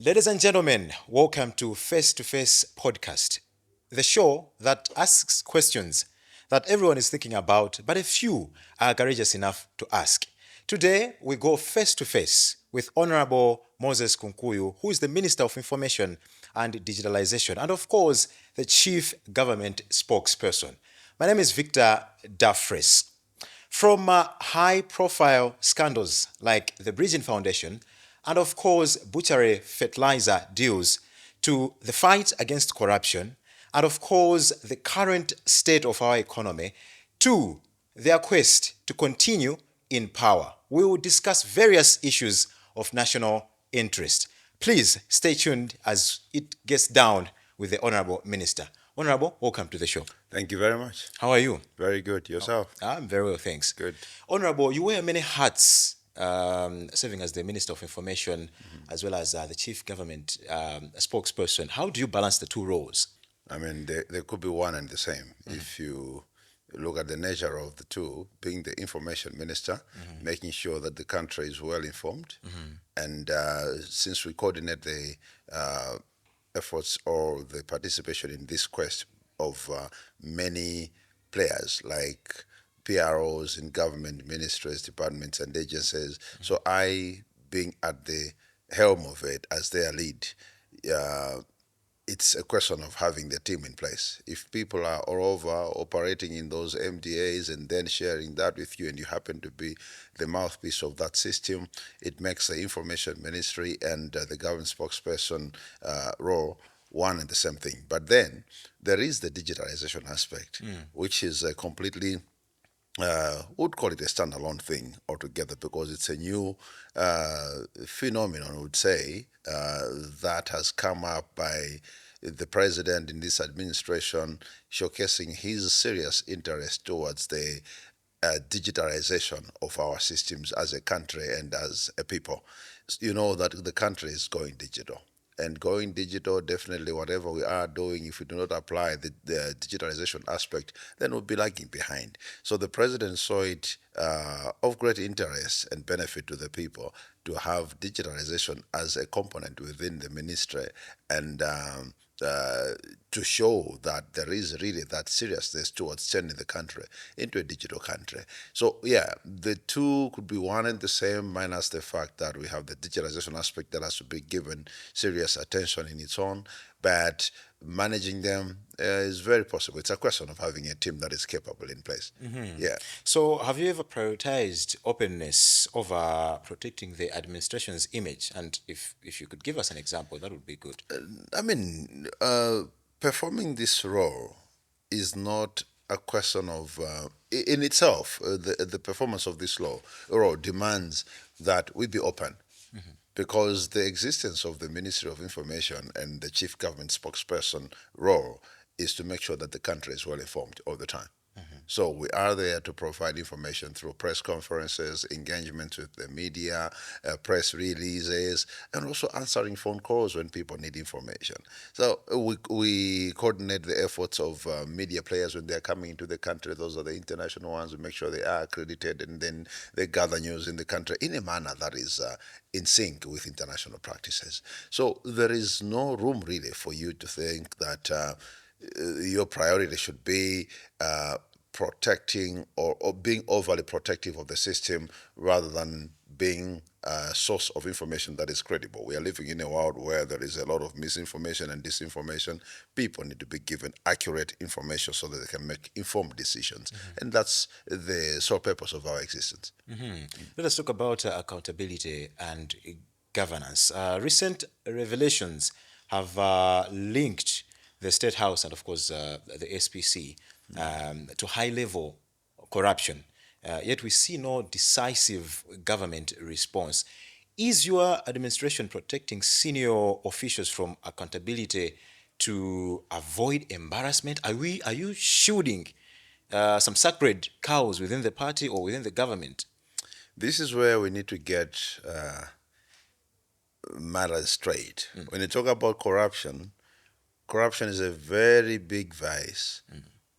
Ladies and gentlemen, welcome to Face2Face Podcast, the show that asks questions that everyone is thinking about, but a few are courageous enough to ask. Today, we go face to face with Honorable Moses Kunkuyu, who is the Minister of Information and Digitalization, and of course, the Chief Government Spokesperson. My name is Victor DAFFRECE. From high-profile scandals like the Bridgen Foundation and, of course, Butchery Fertilizer deals to the fight against corruption and, of course, the current state of our economy to their quest to continue in power. We will discuss various issues of national interest. Please stay tuned as it gets down with the Honorable Minister. Honorable, welcome to the show. Thank you very much. How are you? Very good. Yourself? I'm very well, thanks. Good. Honorable, you wear many hats, serving as the Minister of Information as well as the Chief Government Spokesperson. How do you balance the two roles? I mean, they could be one and the same. If you look at the nature of the two, being the information minister, making sure that the country is well informed. And since we coordinate the efforts or the participation in this quest of many players like PROs in government, ministries, departments, and agencies. So I, being at the helm of it as their lead, it's a question of having the team in place. If people are all over operating in those MDAs and then sharing that with you, and you happen to be the mouthpiece of that system, it makes the information ministry and the government spokesperson role one and the same thing. But then there is the digitalization aspect, which is a completely would call it a standalone thing altogether because it's a new phenomenon, I would say, that has come up by the president in this administration, showcasing his serious interest towards the digitalization of our systems as a country and as a people. You know that the country is going digital. And going digital, definitely whatever we are doing, if we do not apply the digitalization aspect, then we'll be lagging behind. So the president saw it of great interest and benefit to the people to have digitalization as a component within the ministry and to show that there is really that seriousness towards turning the country into a digital country. So yeah, the two could be one and the same, minus the fact that we have the digitalization aspect that has to be given serious attention in its own, but managing them is very possible. It's a question of having a team that is capable in place. Yeah. So, have you ever prioritized openness over protecting the administration's image? And if you could give us an example, that would be good. I mean, performing this role is not a question of, in itself, the performance of this role demands that we be open. Because the existence of the Ministry of Information and the Chief Government Spokesperson role is to make sure that the country is well informed all the time. So we are there to provide information through press conferences, engagement with the media, press releases, and also answering phone calls when people need information. So we coordinate the efforts of media players when they're coming into the country. Those are the international ones. We make sure they are accredited, and then they gather news in the country in a manner that is in sync with international practices. So there is no room really for you to think that your priority should be protecting or being overly protective of the system rather than being a source of information that is credible. We are living in a world where there is a lot of misinformation and disinformation. People need to be given accurate information so that they can make informed decisions. And that's the sole purpose of our existence. Let us talk about accountability and governance. Recent revelations have linked the State House and, of course, the SPC to high-level corruption. Yet we see no decisive government response. Is your administration protecting senior officials from accountability to avoid embarrassment? Are you shielding some sacred cows within the party or within the government? This is where we need to get matters straight. When you talk about corruption, corruption is a very big vice,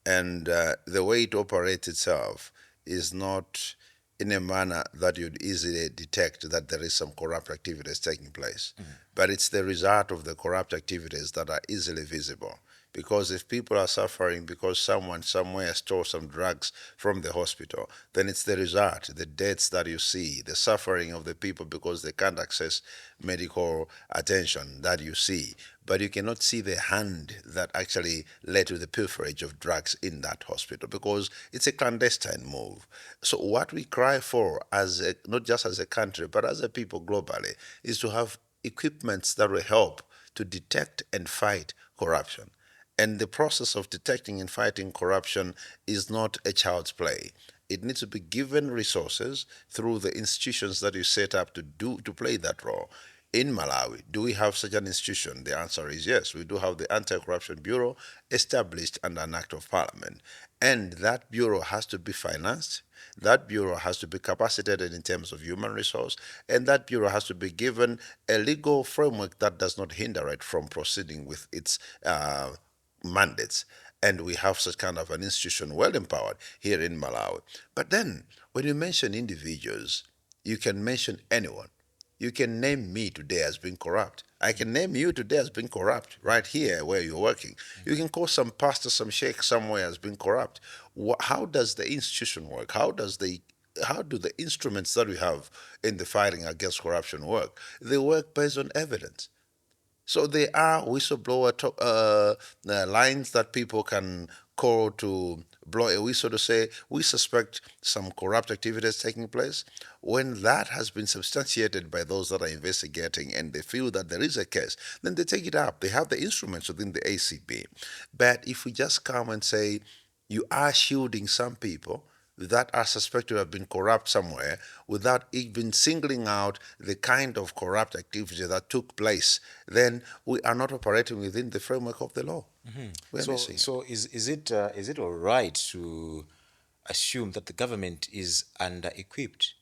and the way it operates itself is not in a manner that you'd easily detect that there is some corrupt activities taking place. But it's the result of the corrupt activities that are easily visible. Because if people are suffering because someone somewhere stole some drugs from the hospital, then it's the result, the deaths that you see, the suffering of the people because they can't access medical attention that you see. But you cannot see the hand that actually led to the pilferage of drugs in that hospital because it's a clandestine move. So what we cry for, not just as a country, but as a people globally, is to have equipments that will help to detect and fight corruption. And the process of detecting and fighting corruption is not a child's play. It needs to be given resources through the institutions that you set up to play that role. In Malawi, do we have such an institution? The answer is yes. We do have the Anti-Corruption Bureau established under an act of parliament. And that bureau has to be financed. That bureau has to be capacitated in terms of human resource, and that bureau has to be given a legal framework that does not hinder it from proceeding with its mandates. And we have such kind of an institution well empowered here in Malawi. But then, when you mention individuals, you can mention anyone. You can name me today as being corrupt. I can name you today as being corrupt right here where you're working. You can call some pastor, some sheikh somewhere as being corrupt. How does the institution work? How do the instruments that we have in the fighting against corruption work? They work based on evidence. So there are lines that people can call to blow a whistle to say, we suspect some corrupt activities taking place. When that has been substantiated by those that are investigating and they feel that there is a case, then they take it up. They have the instruments within the ACB. But if we just come and say, you are shielding some people that are suspected to have been corrupt somewhere without even singling out the kind of corrupt activity that took place, then we are not operating within the framework of the law. We're So, missing it. is it all right to assume that the government is under-equipped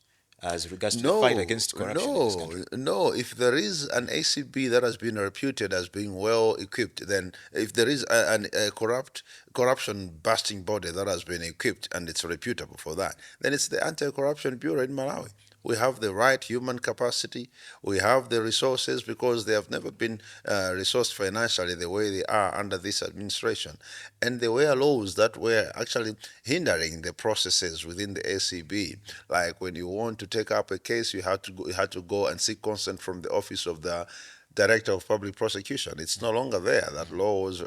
as regards to the fight No, against corruption in this no, country? no. If there is an ACB that has been reputed as being well equipped, then if there is a corruption busting body that has been equipped and it's reputable for that, then it's the Anti-Corruption Bureau in Malawi. We have the right human capacity. We have the resources because they have never been resourced financially the way they are under this administration. And there were laws that were actually hindering the processes within the ACB. Like when you want to take up a case, you had to go and seek consent from the office of the Director of Public Prosecution. It's no longer there. That law was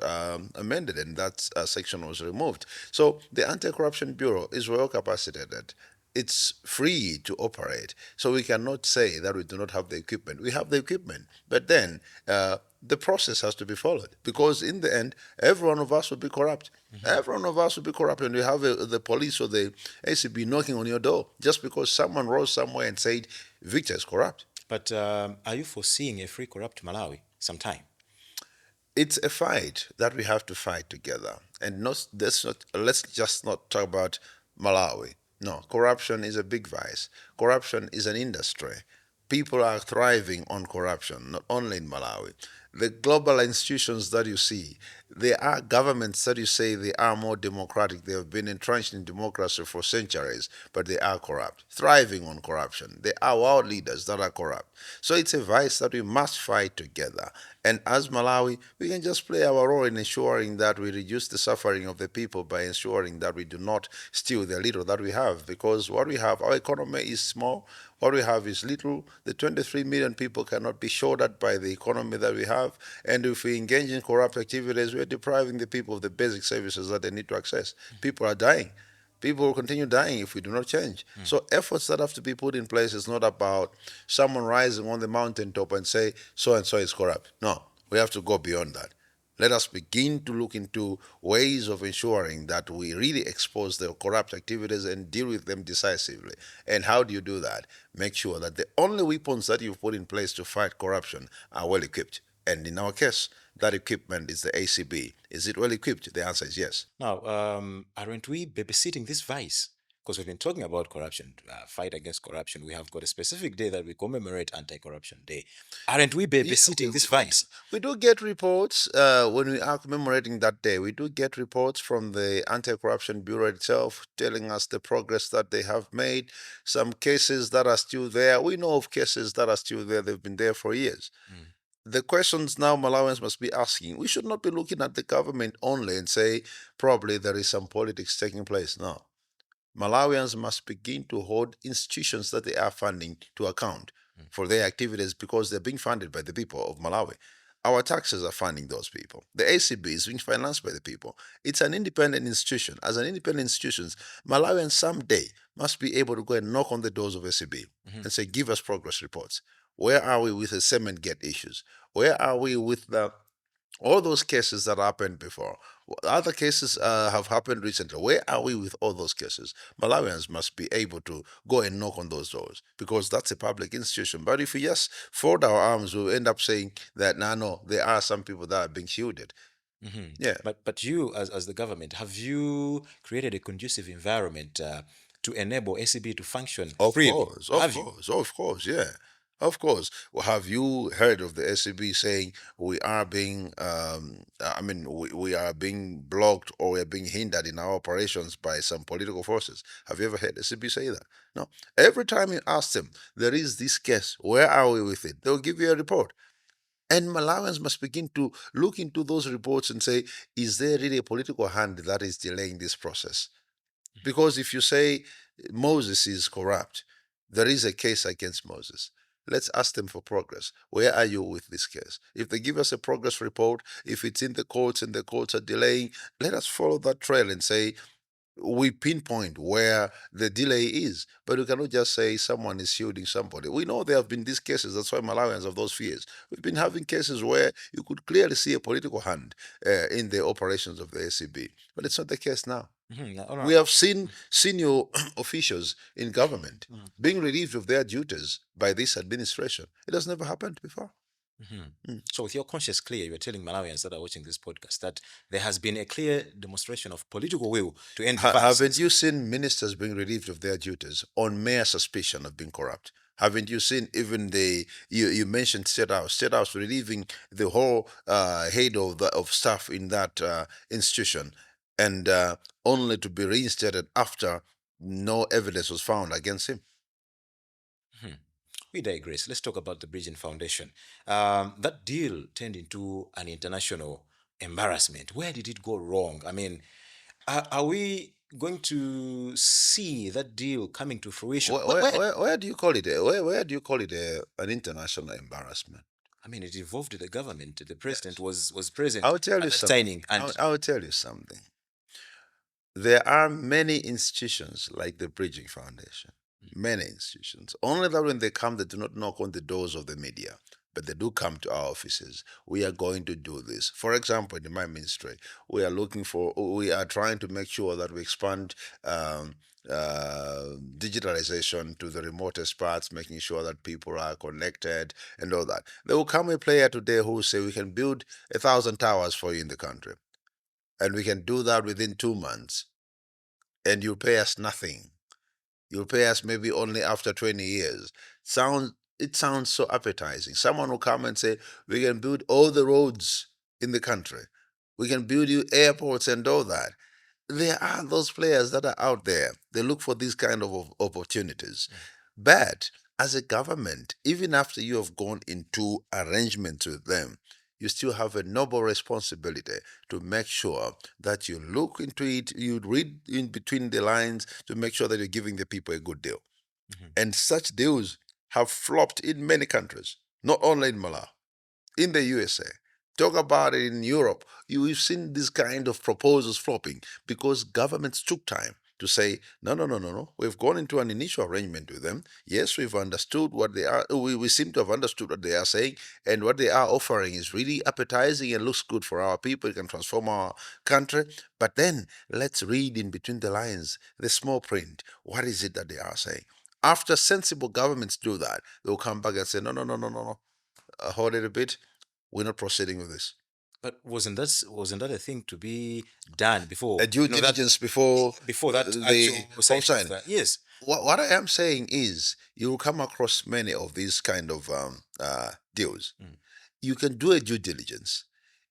amended and that section was removed. So the Anti-Corruption Bureau is well capacitated. It's free to operate. So we cannot say that we do not have the equipment. We have the equipment, but then the process has to be followed because in the end, every one of us will be corrupt. Every one of us will be corrupt, and you have the police or the ACB knocking on your door just because someone rose somewhere and said Victor is corrupt. But are you foreseeing a free corrupt Malawi sometime? It's a fight that we have to fight together, and let's just not talk about Malawi. No, corruption is a big vice. Corruption is an industry. People are thriving on corruption, not only in Malawi. The global institutions that you see, there are governments that you say they are more democratic. They have been entrenched in democracy for centuries, but they are corrupt, thriving on corruption. There are world leaders that are corrupt. So it's a vice that we must fight together. And as Malawi, we can just play our role in ensuring that we reduce the suffering of the people by ensuring that we do not steal the little that we have. Because what we have, our economy is small. What we have is little. The 23 million people cannot be shouldered by the economy that we have. And if we engage in corrupt activities, we're depriving the people of the basic services that they need to access. People are dying. People will continue dying if we do not change. So efforts that have to be put in place is not about someone rising on the mountaintop and say so and so is corrupt. No, we have to go beyond that. Let us begin to look into ways of ensuring that we really expose the corrupt activities and deal with them decisively. And how do you do that? Make sure that the only weapons that you've put in place to fight corruption are well equipped. And in our case, that equipment is the ACB. Is it well equipped? The answer is yes. Now, aren't we babysitting this vice because we've been talking about corruption, fight against corruption. We have got a specific day that we commemorate Anti-Corruption Day. Aren't we Yeah, babysitting this vice? we do get reports when we are commemorating that day. We do get reports from the Anti-Corruption Bureau itself telling us the progress that they have made. Some cases that are still there. We know of cases that are still there. They've been there for years. Mm. The questions now Malawians must be asking. We should not be looking at the government only and say probably there is some politics taking place. No. Malawians must begin to hold institutions that they are funding to account Mm. for their activities because they're being funded by the people of Malawi. Our taxes are funding those people. The ACB is being financed by the people. It's an independent institution. As an independent institution, Malawians someday must be able to go and knock on the doors of ACB Mhm. and say, give us progress reports. Where are we with the cement gate issues? Where are we with all those cases that happened before? Other cases have happened recently. Where are we with all those cases? Malawians must be able to go and knock on those doors because that's a public institution. But if we just fold our arms, we'll end up saying that, no, there are some people that are being shielded. Mhm. Yeah. But you, as the government, have you created a conducive environment to enable ACB to function Of freely? course, of Have you? course, of course, yeah. Of course. Well, have you heard of the SCB saying we are being, we are being blocked or we're being hindered in our operations by some political forces? Have you ever heard SCB say that? No. Every time you ask them, there is this case, where are we with it? They'll give you a report. And Malawians must begin to look into those reports and say, is there really a political hand that is delaying this process? Because if you say Moses is corrupt, there is a case against Moses. Let's ask them for progress. Where are you with this case? If they give us a progress report, if it's in the courts and the courts are delaying, let us follow that trail and say, we pinpoint where the delay is, but we cannot just say someone is shielding somebody. We know there have been these cases. That's why Malawians have those fears. We've been having cases where you could clearly see a political hand in the operations of the ACB, but it's not the case now. Mhm. All We right. have seen senior officials in government Mm. being relieved of their duties by this administration. It has never happened before. Mhm. Mm. So, with your conscience clear, you're telling Malawians that are watching this podcast that there has been a clear demonstration of political will to end the Haven't vices. you seen ministers being relieved of their duties on mere suspicion of being corrupt? Haven't you seen even you mentioned State House relieving the whole head of staff in that institution, and only to be reinstated after no evidence was found against him? Mhm. We digress. Let's talk about the Bridgen Foundation. That deal turned into an international embarrassment. Where did it go wrong? I mean, are we going to see that deal coming to fruition? Where do you call it? Where do you call it an international embarrassment? I mean, it involved the government. The president was present I'll tell at you that something. signing, and I'll tell you something. There are many institutions like the Bridging Foundation, many institutions. Only that when they come, they do not knock on the doors of the media, but they do come to our offices. We are going to do this. For example, in my ministry, we are trying to make sure that we expand digitalization to the remotest parts, making sure that people are connected and all that. There will come a player today who will say, we can build 1,000 towers for you in the country, and we can do that within 2 months, and you pay us nothing. You'll pay us maybe only after 20 years. It sounds so appetizing. Someone will come and say, we can build all the roads in the country. We can build you airports and all that. There are those players that are out there. They look for these kind of opportunities. But as a government, even after you have gone into arrangements with them, you still have a noble responsibility to make sure that you look into it, you read in between the lines to make sure that you're giving the people a good deal. Mhm. And such deals have flopped in many countries, not only in Malawi, in the USA. Talk about it in Europe. We've seen this kind of proposals flopping because governments took time to say, no, no, no, no, no. We've gone into an initial arrangement with them. Yes, we've understood what they are. We seem to have understood what they are saying, and what they are offering is really appetizing and looks good for our people. It can transform our country. But then let's read in between the lines, the small print. What is it that they are saying? After sensible governments do that, they'll come back and say, no, no, no, no, no, no. Hold it a bit. We're not proceeding with this. But wasn't that a thing to be done before? A due That diligence before before that the actual home signing of signing. that. Yes. What I am saying is, you will come across many of these kind of deals. Mm. You can do a due diligence.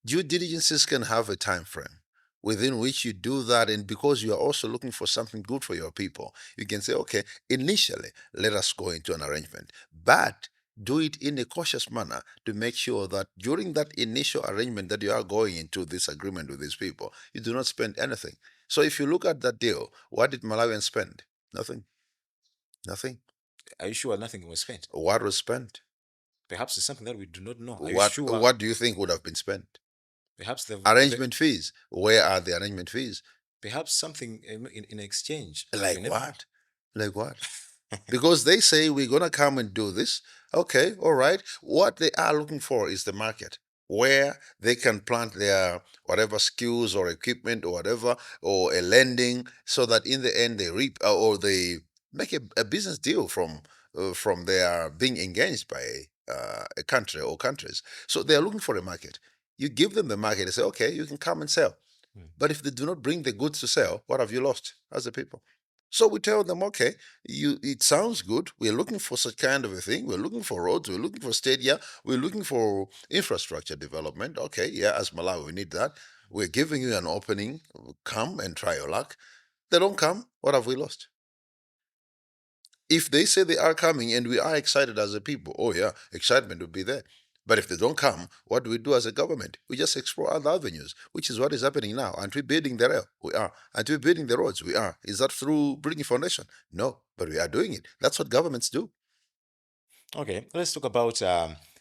Due diligences can have a time frame within which you do that, and because you are also looking for something good for your people, you can say, okay, initially let us go into an arrangement, but do it in a cautious manner to make sure that during that initial arrangement that you are going into this agreement with these people, you do not spend anything. So if you look at that deal, what did Malawians spend? Nothing. Nothing. Are you sure nothing was spent? What was spent? Perhaps it's something that we do not know. Are you What sure? what do you think would have been spent? Perhaps the Arrangement fees. Where are the arrangement fees? perhaps something in exchange that we Like never what? Like what? Because they say we're gonna come and do this. Okay, all right. What they are looking for is the market where they can plant their whatever skills or equipment or whatever, or a lending, so that in the end they reap or they make a business deal from their being engaged by a country or countries. So they are looking for a market. You give them the market and say, okay, you can come and sell. Hmm. But if they do not bring the goods to sell, what have you lost as a people? So we tell them, okay, it sounds good. We're looking for such kind of a thing. We're looking for roads. We're looking for stadia. We're looking for infrastructure development. Okay, yeah, as Malawi, we need that. We're giving you an opening. Come and try your luck. They don't come. What have we lost? If they say they are coming and we are excited as a people, oh yeah, excitement will be there. But if they don't come, what do we do as a government? We just explore other avenues, which is what is happening now. Aren't we building the rail? We are. Aren't we building the roads? We are. Is that through Bridgen Foundation? No, but we are doing it. That's what governments do. Okay, let's talk about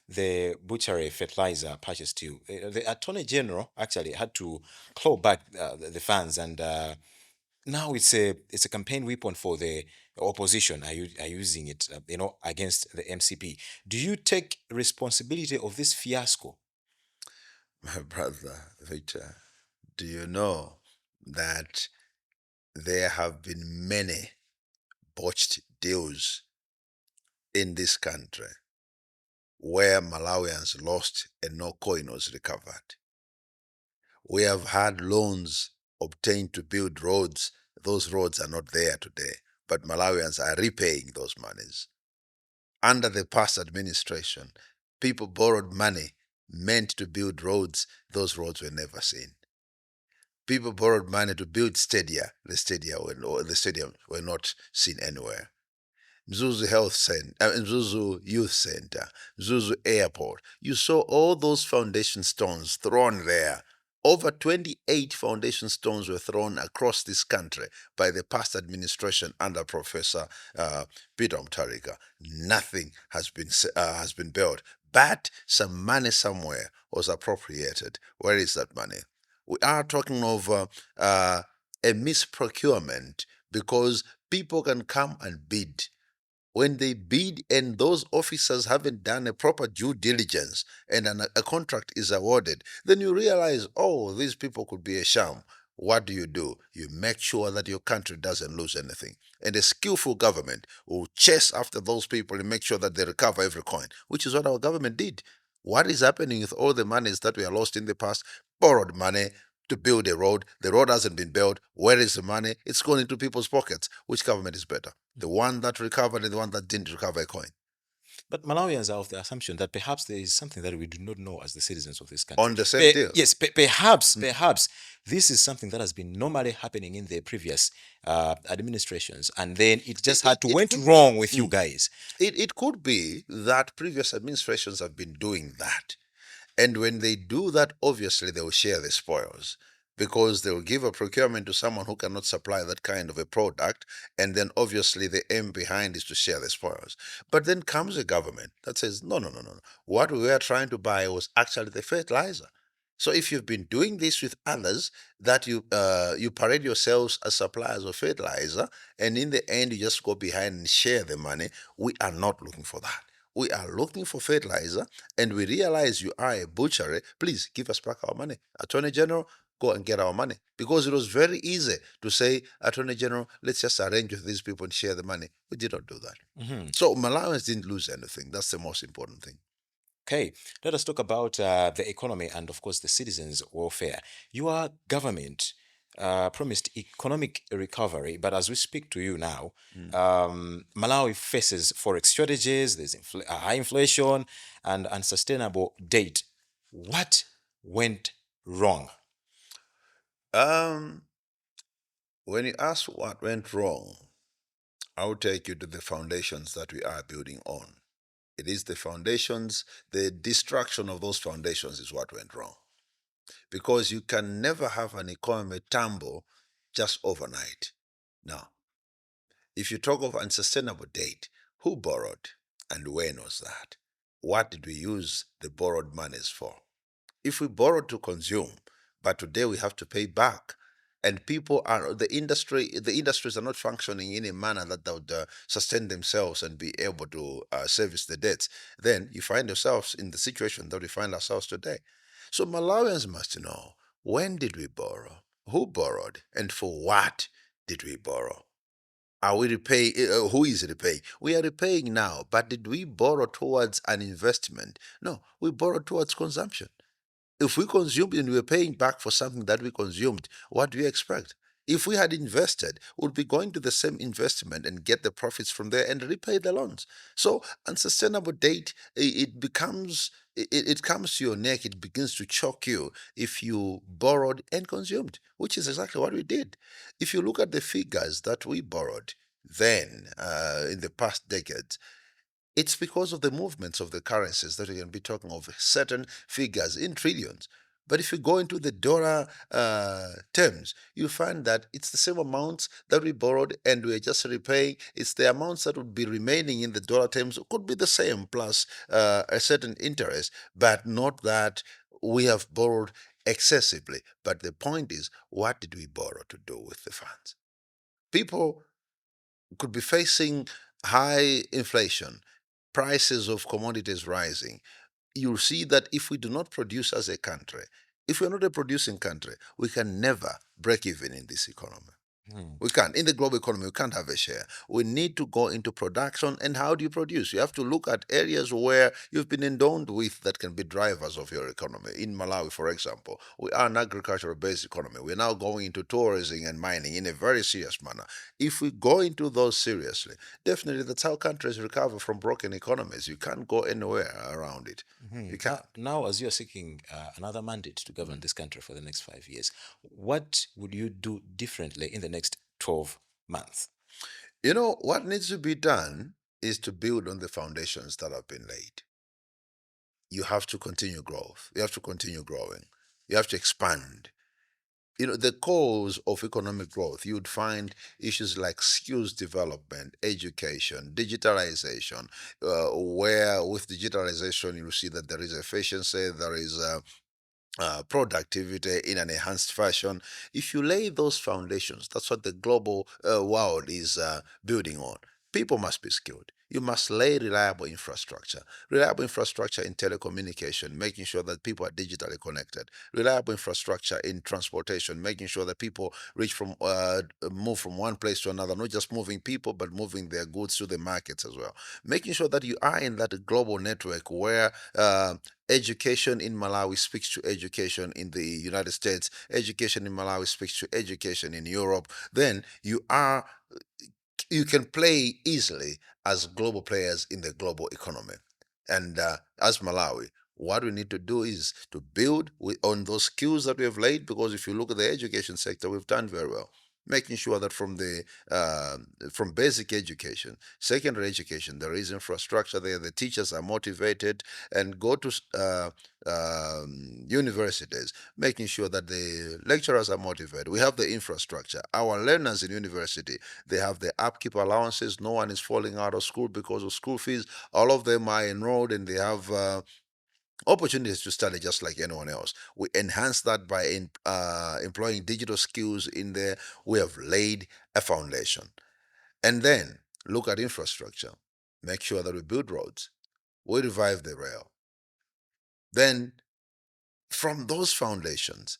the Butchery fertilizer purchase too. The Attorney General actually had to claw back the funds, and now it's a campaign weapon for the opposition. Are using it, against the MCP. Do you take responsibility of this fiasco? My brother, Victor, do you know that there have been many botched deals in this country where Malawians lost and no coin was recovered? We have had loans obtained to build roads. Those roads are not there today, but Malawians are repaying those monies. Under the past administration, people borrowed money meant to build roads. Those roads were never seen. People borrowed money to build stadia. The stadiums were not seen anywhere. Mzuzu Health Center, Mzuzu Youth Center, Mzuzu Airport. You saw all those foundation stones thrown there. Over 28 foundation stones were thrown across this country by the past administration under Professor Peter Mutharika. Nothing has been built, but some money somewhere was appropriated. Where is that money? We are talking of a misprocurement, because people can come and bid. When they bid and those officers haven't done a proper due diligence, and a contract is awarded, then you realize, oh, these people could be a sham. What do? You make sure that your country doesn't lose anything. And a skillful government will chase after those people and make sure that they recover every coin, which is what our government did. What is happening with all the monies that we are lost in the past? Borrowed money to build a road. The road hasn't been built. Where is the money? It's going into people's pockets. Which government is better? The one that recovered and the one that didn't recover a coin? But Malawians are of the assumption that perhaps there is something that we do not know as the citizens of this country. On the same deal. Yes, perhaps this is something that has been normally happening in the previous administrations, and then it just had to It went could, wrong with you guys. it could be that previous administrations have been doing that. And when they do that, obviously they will share the spoils, because they will give a procurement to someone who cannot supply that kind of a product. And then obviously the aim behind is to share the spoils. But then comes a government that says, no, no, no, no, no. What we were trying to buy was actually the fertilizer. So if you've been doing this with others, that you parade yourselves as suppliers of fertilizer, and in the end you just go behind and share the money, we are not looking for that. We are looking for fertilizer, and we realize you are a butchery. Please give us back our money. Attorney General, go and get our money. Because it was very easy to say, Attorney General, let's just arrange with these people and share the money. We did not do that. Mhm. So Malawians didn't lose anything. That's the most important thing. Okay, let us talk about the economy and, of course, the citizens' welfare. Your government promised economic recovery, but as we speak to you now, Mm. Malawi faces forex shortages, there's high inflation, and unsustainable debt. What went wrong? Um, when you ask what went wrong, I will take you to the foundations that we are building on. It is the foundations, the destruction of those foundations is what went wrong. Because you can never have an economy tumble just overnight. Now, if you talk of unsustainable debt, who borrowed and when was that? What did we use the borrowed monies for? If we borrowed to consume, but today we have to pay back, and people are the industries are not functioning in a manner that they would sustain themselves and be able to service the debts, then you find yourselves in the situation that we find ourselves today. So Malawians must know, when did we borrow, who borrowed, and for what did we borrow? Are we repaying? Who is repaying? We are repaying now, but did we borrow towards an investment? No, we borrowed towards consumption. If we consumed and we were paying back for something that we consumed, what do you expect? If we had invested, we'd be going to the same investment and get the profits from there and repay the loans. So unsustainable debt, it becomes, it comes to your neck, it begins to choke you if you borrowed and consumed, which is exactly what we did. If you look at the figures that we borrowed then in the past decades, it's because of the movements of the currencies that we can be talking of certain figures in trillions. But if you go into the dollar terms, you find that it's the same amounts that we borrowed and we're just repaying. It's the amounts that would be remaining in the dollar terms could be the same plus a certain interest, but not that we have borrowed excessively. But the point is, what did we borrow to do with the funds? People could be facing high inflation, prices of commodities rising. You'll see that if we do not produce as a country, if we're not a producing country, we can never break even in this economy. Hmm. We can't. In the global economy, we can't have a share. We need to go into production. And how do you produce? You have to look at areas where you've been endowed with that can be drivers of your economy. In Malawi, for example, we are an agricultural based economy. We're now going into tourism and mining in a very serious manner. If we go into those seriously, definitely that's how countries recover from broken economies. You can't go anywhere around it. You Mhm. can't. Now, as you're seeking another mandate to govern this country for the next 5 years, what would you do differently in the next 12 months? You know, what needs to be done is to build on the foundations that have been laid. You have to continue growth. You have to continue growing. You have to expand. You know, the cause of economic growth, you would find issues like skills development, education, digitalization, where with digitalization, you see that there is efficiency, there is productivity in an enhanced fashion. If you lay those foundations, that's what the global world is building on. People must be skilled. You must lay reliable infrastructure in telecommunication, making sure that people are digitally connected. Reliable infrastructure in transportation, making sure that people move from one place to another, not just moving people, but moving their goods to the markets as well. Making sure that you are in that global network where education in Malawi speaks to education in the United States, education in Malawi speaks to education in Europe, then you can play easily as global players in the global economy. And as Malawi, what we need to do is to build on those skills that we have laid, because if you look at the education sector, we've done very well. Making sure that from basic education, secondary education, there is infrastructure there. The teachers are motivated and go to universities, making sure that the lecturers are motivated. We have the infrastructure. Our learners in university, they have the upkeep allowances. No one is falling out of school because of school fees. All of them are enrolled and they have opportunities to study just like anyone else. We enhance that by employing digital skills in there. We have laid a foundation. And then look at infrastructure. Make sure that we build roads. We revive the rail. Then from those foundations,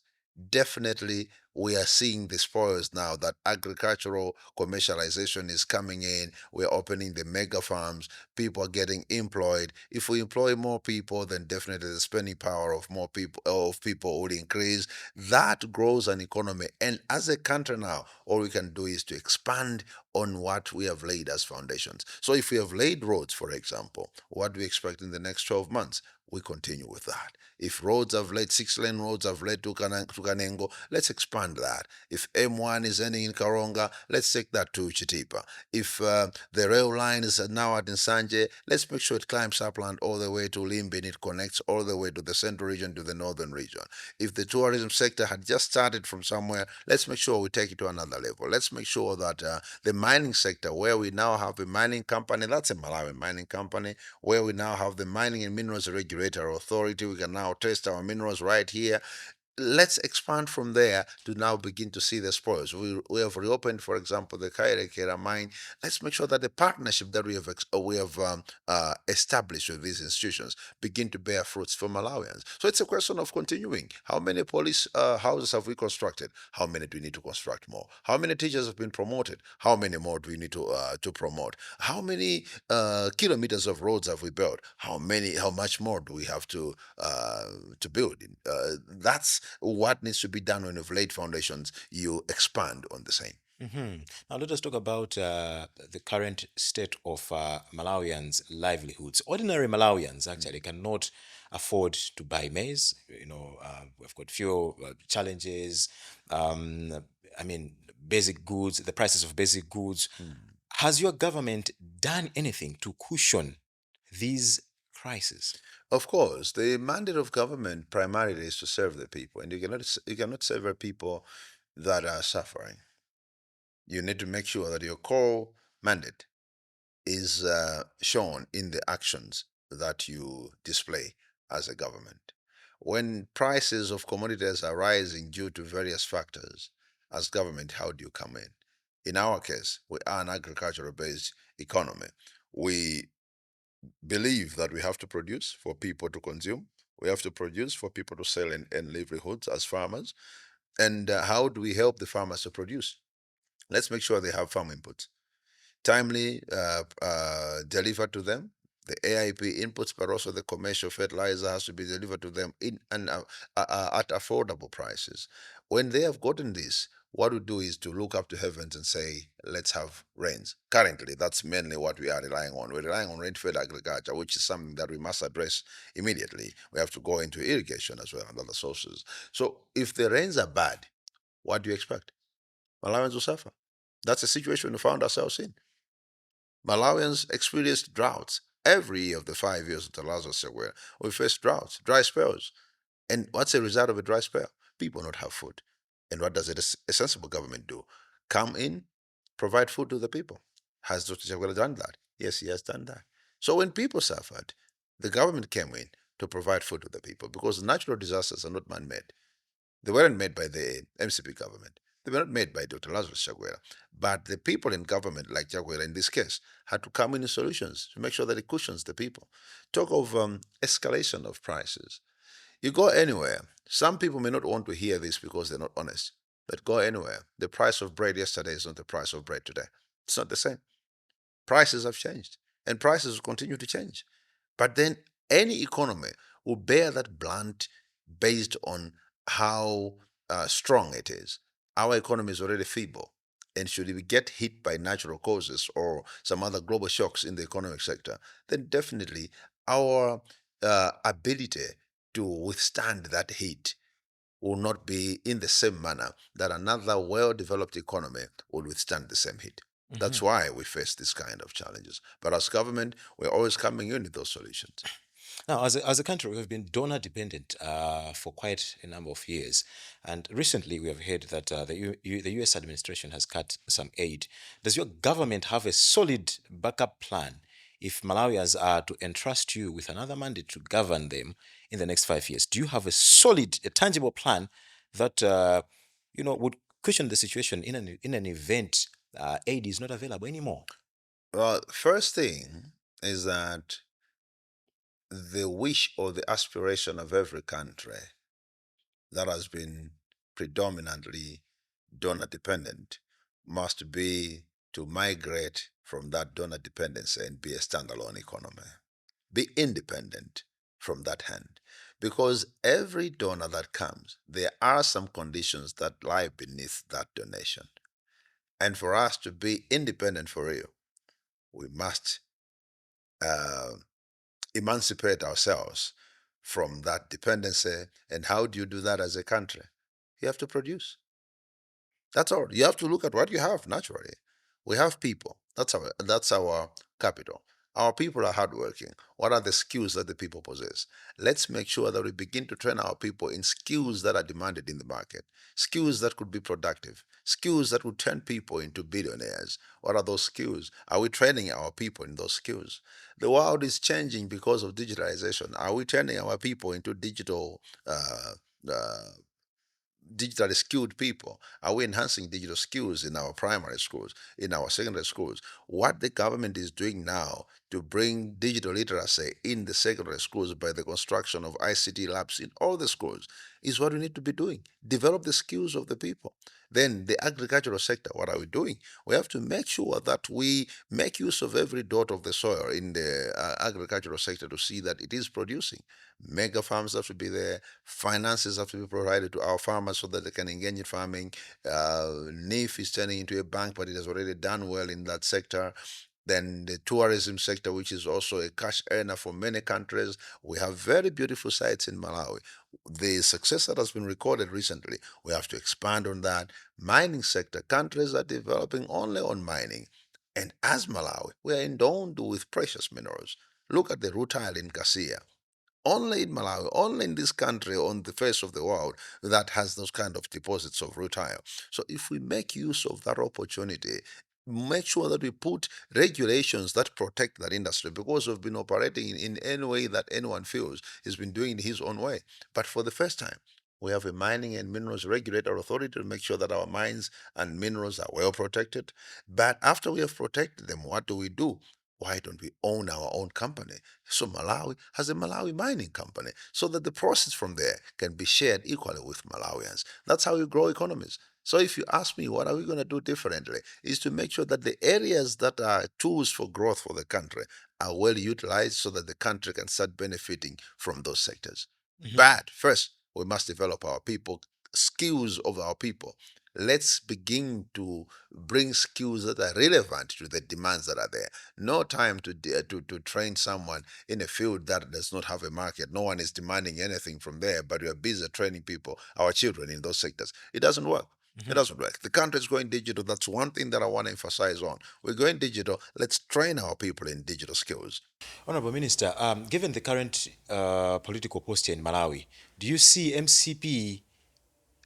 definitely we are seeing the spoils now that agricultural commercialization is coming in. We're opening the mega farms. People are getting employed. If we employ more people, then definitely the spending power of people will increase. That grows an economy. And as a country now, all we can do is to expand on what we have laid as foundations. So if we have laid roads, for example, what do we expect in the next 12 months? We continue with that. If roads have led, 6-lane roads have led to Kanengo, let's expand that. If M1 is ending in Karonga, let's take that to Chitipa. If the rail line is now at Nsanje, let's make sure it climbs upland all the way to Limbe and it connects all the way to the central region to the northern region. If the tourism sector had just started from somewhere, let's make sure we take it to another level. Let's make sure that the mining sector, where we now have a mining company, that's a Malawi mining company, where we now have the Mining and Minerals Regulatory Authority, we can now test our minerals right here. Let's expand from there to now begin to see the spoils. We have reopened, for example, the Kairekera mine. Let's make sure that the partnership that we have established with these institutions begin to bear fruits for Malawians. So it's a question of continuing. How many police houses have we constructed? How many do we need to construct more? How many teachers have been promoted? How many more do we need to promote? How many kilometers of roads have we built? How much more do we have to build? That's what needs to be done when you've laid foundations. You expand on the same. Now let us talk about the current state of Malawians' livelihoods. Ordinary Malawians actually cannot afford to buy maize. We've got few challenges. I mean, basic goods, the prices of basic goods. Has your government done anything to cushion these crises? Of course, the mandate of government primarily is to serve the people, and you cannot serve the people that are suffering. You need to make sure that your core mandate is shown in the actions that you display as a government. When prices of commodities are rising due to various factors, as government, how do you come in? In our case, we are an agricultural based economy. We believe that we have to produce for people to consume. We have to produce for people to sell and livelihoods as farmers. And how do we help the farmers to produce? Let's make sure they have farm inputs timely delivered to them. The AIP inputs, but also the commercial fertilizer has to be delivered to them at affordable prices. When they have gotten this, what we do is to look up to heavens and say, let's have rains. Currently, that's mainly what we are relying on. We're relying on rain-fed agriculture, which is something that we must address immediately. We have to go into irrigation as well and other sources. So if the rains are bad, what do you expect? Malawians will suffer. That's the situation we found ourselves in. Malawians experienced droughts every year of the 5 years of the Lazarus Chakwera. We faced droughts, dry spells. And what's the result of a dry spell? People not have food. And what does a sensible government do? Come in, provide food to the people. Has Dr. Chakwera done that? Yes, he has done that. So when people suffered, the government came in to provide food to the people because natural disasters are not man-made. They weren't made by the MCP government. They were not made by Dr. Lazarus Chakwera. But the people in government, like Chakwera in this case, had to come in with solutions to make sure that it cushions the people. Talk of escalation of prices. You go anywhere. Some people may not want to hear this because they're not honest. But go anywhere. The price of bread yesterday is not the price of bread today. It's not the same. Prices have changed, and prices will continue to change. But then any economy will bear that blunt based on how strong it is. Our economy is already feeble. And should we get hit by natural causes or some other global shocks in the economic sector, then definitely our ability to withstand that hit will not be in the same manner that another well developed economy would withstand the same hit. That's why we face this kind of challenges. But as government, we're always coming in with those solutions. Now, as a country, we have been donor dependent for quite a number of years. And recently, we have heard that the US administration has cut some aid. Does your government have a solid backup plan if Malawians are to entrust you with another mandate to govern them in the next 5 years? Do you have a solid, a tangible plan that would cushion the situation in an event aid is not available anymore? Well, first thing is that the wish or the aspiration of every country that has been predominantly donor dependent must be to migrate from that donor dependency and be a standalone economy. Be independent from that hand. Because every donor that comes, there are some conditions that lie beneath that donation. And for us to be independent for real, we must uh, emancipate ourselves from that dependency. And how do you do that as a country? You have to produce. That's all. You have to look at what you have naturally. We have people. That's our capital. Our people are hardworking. What are the skills that the people possess? Let's make sure that we begin to train our people in skills that are demanded in the market, skills that could be productive, skills that would turn people into billionaires. What are those skills? Are we training our people in those skills? The world is changing because of digitalization. Are we turning our people into uh, uh, digitally skilled people? Are we enhancing digital skills in our primary schools, in our secondary schools? What the government is doing now to bring digital literacy in the secondary schools by the construction of ICT labs in all the schools is what we need to be doing. Develop the skills of the people. Then the agricultural sector, what are we doing? We have to make sure that we make use of every dot of the soil in the agricultural sector to see that it is producing. Mega farms have to be there. Finances have to be provided to our farmers so that they can engage in farming. NIF is turning into a bank, but it has already done well in that sector. Then the tourism sector, which is also a cash earner for many countries. We have very beautiful sites in Malawi. The success that has been recorded recently, we have to expand on that. Mining sector, countries are developing only on mining. And as Malawi, we are endowed with precious minerals. Look at the rutile in Cassia. Only in Malawi, only in this country on the face of the world that has those kind of deposits of rutile. So if we make use of that opportunity, make sure that we put regulations that protect that industry, because we've been operating in any way that anyone feels he's been doing it his own way. But for the first time, we have a mining and minerals regulator authority to make sure that our mines and minerals are well protected. But after we have protected them, what do we do? Why don't we own our own company? So Malawi has a Malawi mining company so that the profits from there can be shared equally with Malawians. That's how you grow economies. So if you ask me what are we going to do differently, is to make sure that the areas that are tools for growth for the country are well utilized so that the country can start benefiting from those sectors. But first, we must develop our people, skills of our people. Let's begin to bring skills that are relevant to the demands that are there. No time to train someone in a field that does not have a market. No one is demanding anything from there, but we are busy training people, our children in those sectors. It doesn't work. It doesn't work. The country is going digital. That's one thing that I want to emphasize on. We're going digital. Let's train our people in digital skills. Honorable Minister, given the current political posture in Malawi, do you see MCP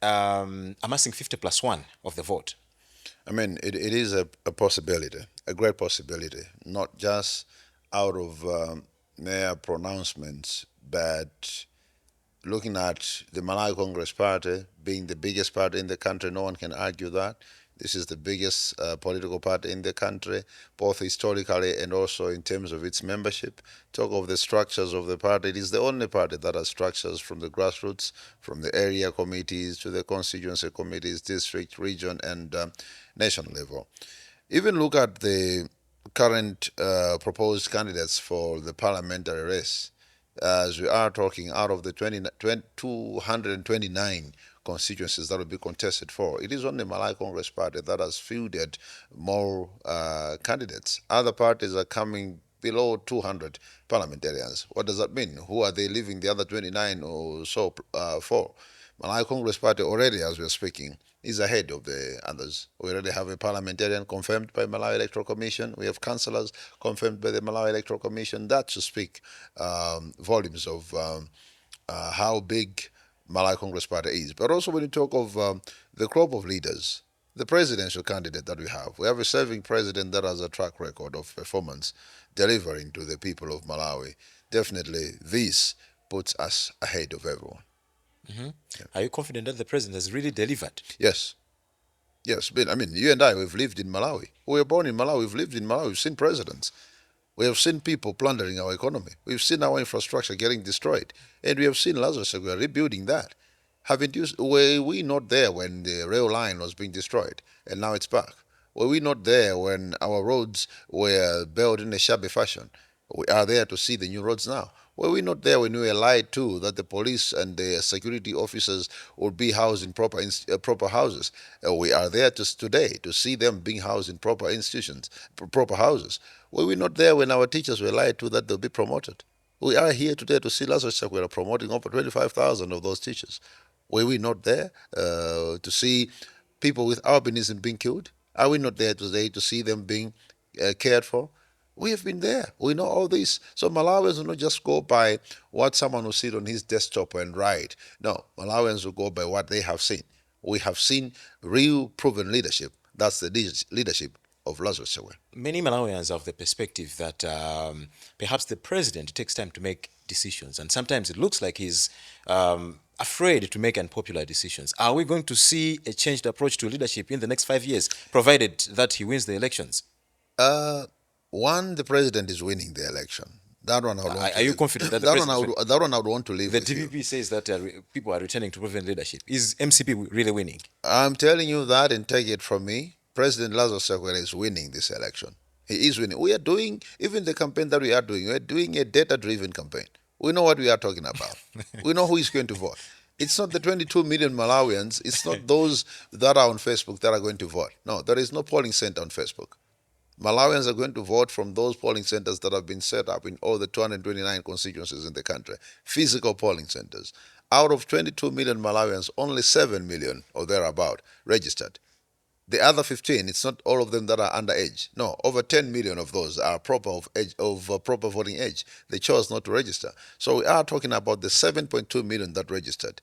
amassing 50+1 of the vote? I mean, it is a possibility, a great possibility, not just out of mere pronouncements, but looking at the Malawi Congress Party being the biggest party in the country. No one can argue that. This is the biggest political party in the country, both historically and also in terms of its membership. Talk of the structures of the party. It is the only party that has structures from the grassroots, from the area committees to the constituency committees, district, region, and nation level. Even look at the current proposed candidates for the parliamentary race. As we are talking, out of the 229 constituencies that will be contested for, it is only Malawi Congress Party that has fielded more candidates. Other parties are coming below 200 parliamentarians. What does that mean? Who are they leaving the other 29 or so for? Malawi Congress Party already, as we're speaking, is ahead of the others. We already have a parliamentarian confirmed by Malawi Electoral Commission. We have councillors confirmed by the Malawi Electoral Commission. That should speak volumes of how big Malawi Congress Party is. But also when you talk of the crop of leaders, the presidential candidate that we have a serving president that has a track record of performance, delivering to the people of Malawi. Definitely, this puts us ahead of everyone. Are you confident that the president has really delivered? Yes. Yes, but I mean, you and I, we've lived in Malawi. We were born in Malawi, we've lived in Malawi, we've seen presidents. We have seen people plundering our economy. We've seen our infrastructure getting destroyed. And we have seen Lazarus, we are rebuilding that. Haven't you? Were we not there when the rail line was being destroyed, and now it's back? Were we not there when our roads were built in a shabby fashion? We are there to see the new roads now. Were we not there when we were lied to that the police and the security officers would be housed in proper houses? We are there today to see them being housed in proper institutions, proper houses. Were we not there when our teachers were lied to that they'll be promoted? We are here today to see Lazarus Chakwera promoting over 25,000 of those teachers. Were we not there to see people with albinism being killed? Are we not there today to see them being cared for? We have been there. We know all this. So Malawians will not just go by what someone will sit on his desktop and write. No, Malawians will go by what they have seen. We have seen real proven leadership. That's the leadership of Lazarus Chakwera. Many Malawians have the perspective that perhaps the president takes time to make decisions, and sometimes it looks like he's afraid to make unpopular decisions. Are we going to see a changed approach to leadership in the next 5 years, provided that he wins the elections? One, the president is winning the election. That one I would want Are you confident that the that one president? that one I would want to leave The with you. DPP says that people are returning to proven leadership. Is MCP really winning? I'm telling you that, and take it from me. President Lazarus Chakwera is winning this election. He is winning. We are doing, even the campaign that we are doing a data-driven campaign. We know what we are talking about. We know who is going to vote. It's not the 22 million Malawians. It's not those that are on Facebook that are going to vote. No, there is no polling center on Facebook. Malawians are going to vote from those polling centers that have been set up in all the 229 constituencies in the country, physical polling centers. Out of 22 million Malawians, only 7 million or thereabout registered. The other 15, it's not all of them that are underage. No, over 10 million of those are proper voting age. They chose not to register. So we are talking about the 7.2 million that registered.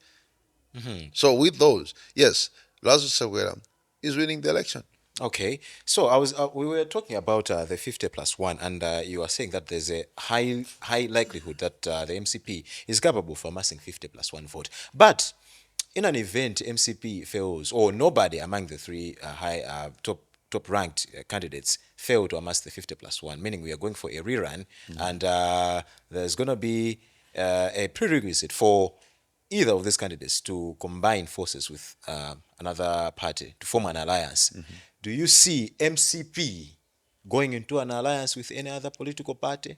So with those, yes, Lazarus Chakwera is winning the election. Okay, so we were talking about the 50+1, and you are saying that there's a high likelihood that the MCP is capable of amassing 50+1 vote. But in an event MCP fails, or nobody among the three top ranked candidates fail to amass the 50+1, meaning we are going for a rerun, and there's going to be a prerequisite for either of these candidates to combine forces with another party to form an alliance. Do you see MCP going into an alliance with any other political party?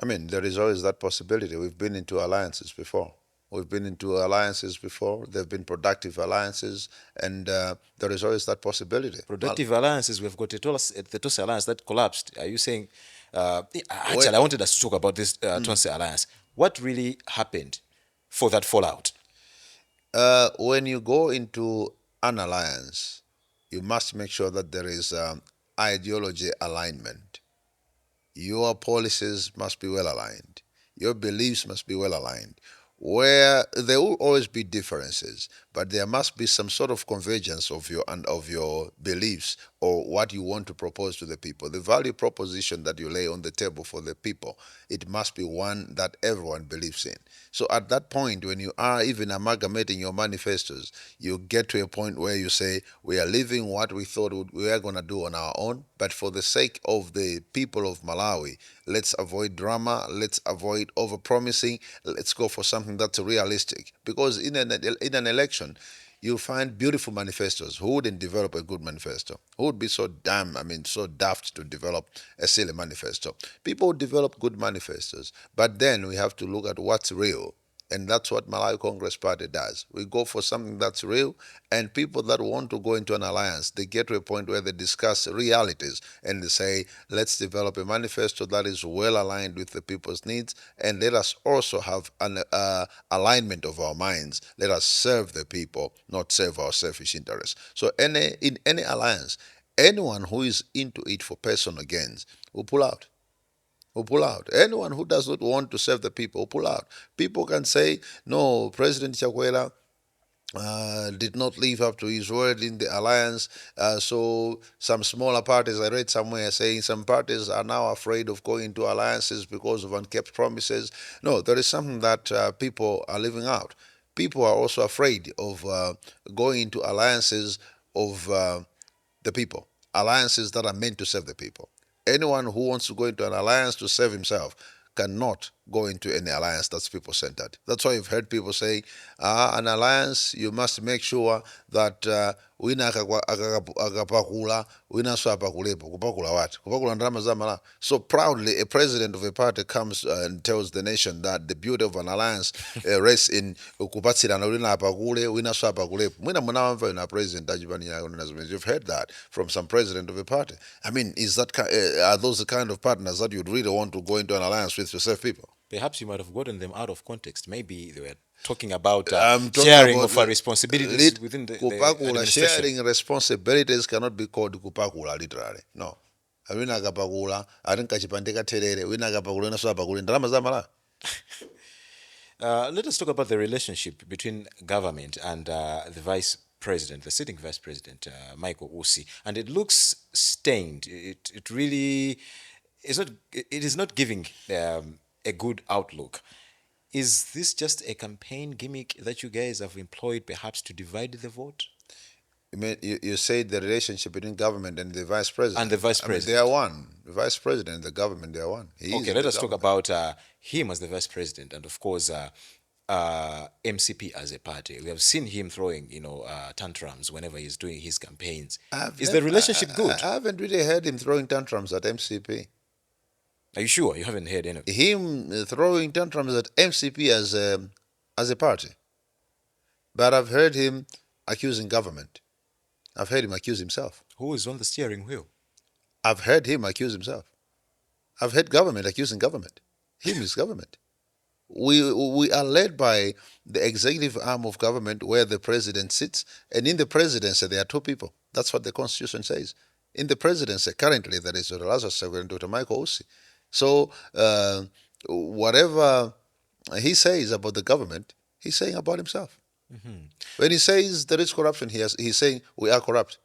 I mean, there is always that possibility. We've been into alliances before. There have been productive alliances, and there is always that possibility. Productive alliances, we've got the Tonse alliance that collapsed. Are you saying, actually, I wanted us to talk about this Tonse alliance. What really happened for that fallout? When you go into an alliance, you must make sure that there is ideology alignment. Your policies must be well aligned. Your beliefs must be well aligned. Where there will always be differences, but there must be some sort of convergence of your beliefs or what you want to propose to the people. The value proposition that you lay on the table for the people, it must be one that everyone believes in. So at that point, when you are even amalgamating your manifestos, you get to a point where you say, we are living what we thought we were going to do on our own, but for the sake of the people of Malawi, let's avoid drama, let's avoid overpromising, let's go for something that's realistic. Because in an election, you find beautiful manifestos. Who wouldn't develop a good manifesto? Who would be so daft to develop a silly manifesto? People would develop good manifestos, but then we have to look at what's real. And that's what Malawi Congress Party does. We go for something that's real, and people that want to go into an alliance, they get to a point where they discuss realities and they say, let's develop a manifesto that is well aligned with the people's needs, and let us also have an alignment of our minds. Let us serve the people, not serve our selfish interests. So in any alliance, anyone who is into it for personal gains will pull out. Anyone who does not want to serve the people will pull out. People can say, no, President Chakwera did not live up to his word in the alliance. So some smaller parties, I read somewhere saying some parties are now afraid of going into alliances because of unkept promises. No, there is something that people are leaving out. People are also afraid of going into alliances of the people, alliances that are meant to serve the people. Anyone who wants to go into an alliance to serve himself cannot go into any alliance that's people-centered. That's why you've heard people say, an alliance, you must make sure that wina akapakula, wina so apakulepo. Kupakula what? Kupakula ndalama za Malawi. So proudly, a president of a party comes and tells the nation that the beauty of an alliance rests in kupatsirana wina apakule, wina so apakulepo. Mwina munawamva yuna president ajibani. You've heard that from some president of a party. I mean, are those the kind of partners that you'd really want to go into an alliance with to save people? Perhaps you might have gotten them out of context. Maybe they were talking about talking sharing about of responsibilities within the kupakula. administration. Sharing responsibilities cannot be called kupakula literally. No. Wina akapakula, arinka chipande katerere, wina akapakula wina so apakula ndalama za Malawi. Let us talk about the relationship between government and the vice president, the sitting vice president, Michael Usi, and it looks stained. It really is not. It is not giving a good outlook. Is this just a campaign gimmick that you guys have employed, perhaps to divide the vote? You said the relationship between government and the vice president. And the vice president. They are one. The vice president and the government, they are one. Okay, let us talk about him as the vice president, and of course MCP as a party. We have seen him throwing, tantrums whenever he's doing his campaigns. Is the relationship good? I haven't really heard him throwing tantrums at MCP. Are you sure you haven't heard any of it? Him throwing tantrums at MCP as a party. But I've heard him accusing government. I've heard him accuse himself. Who is on the steering wheel? I've heard him accuse himself. I've heard government accusing government. Him is government. We are led by the executive arm of government where the president sits, and in the presidency there are two people. That's what the constitution says. In the presidency currently there is Dr. Lazarus and Dr. Michael Usi. So whatever he says about the government, he's saying about himself. Mm-hmm. When he says there is corruption, he's saying we are corrupt.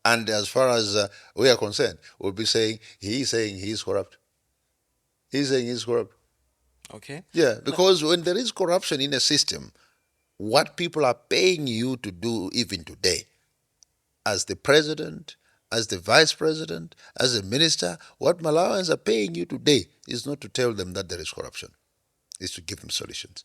And as far as we are concerned, we'll be saying he's saying he is corrupt. He's saying he's corrupt. Okay. Yeah, because when there is corruption in a system, what people are paying you to do even today, as the president, as the vice president, as a minister, what Malawians are paying you today is not to tell them that there is corruption. It's to give them solutions.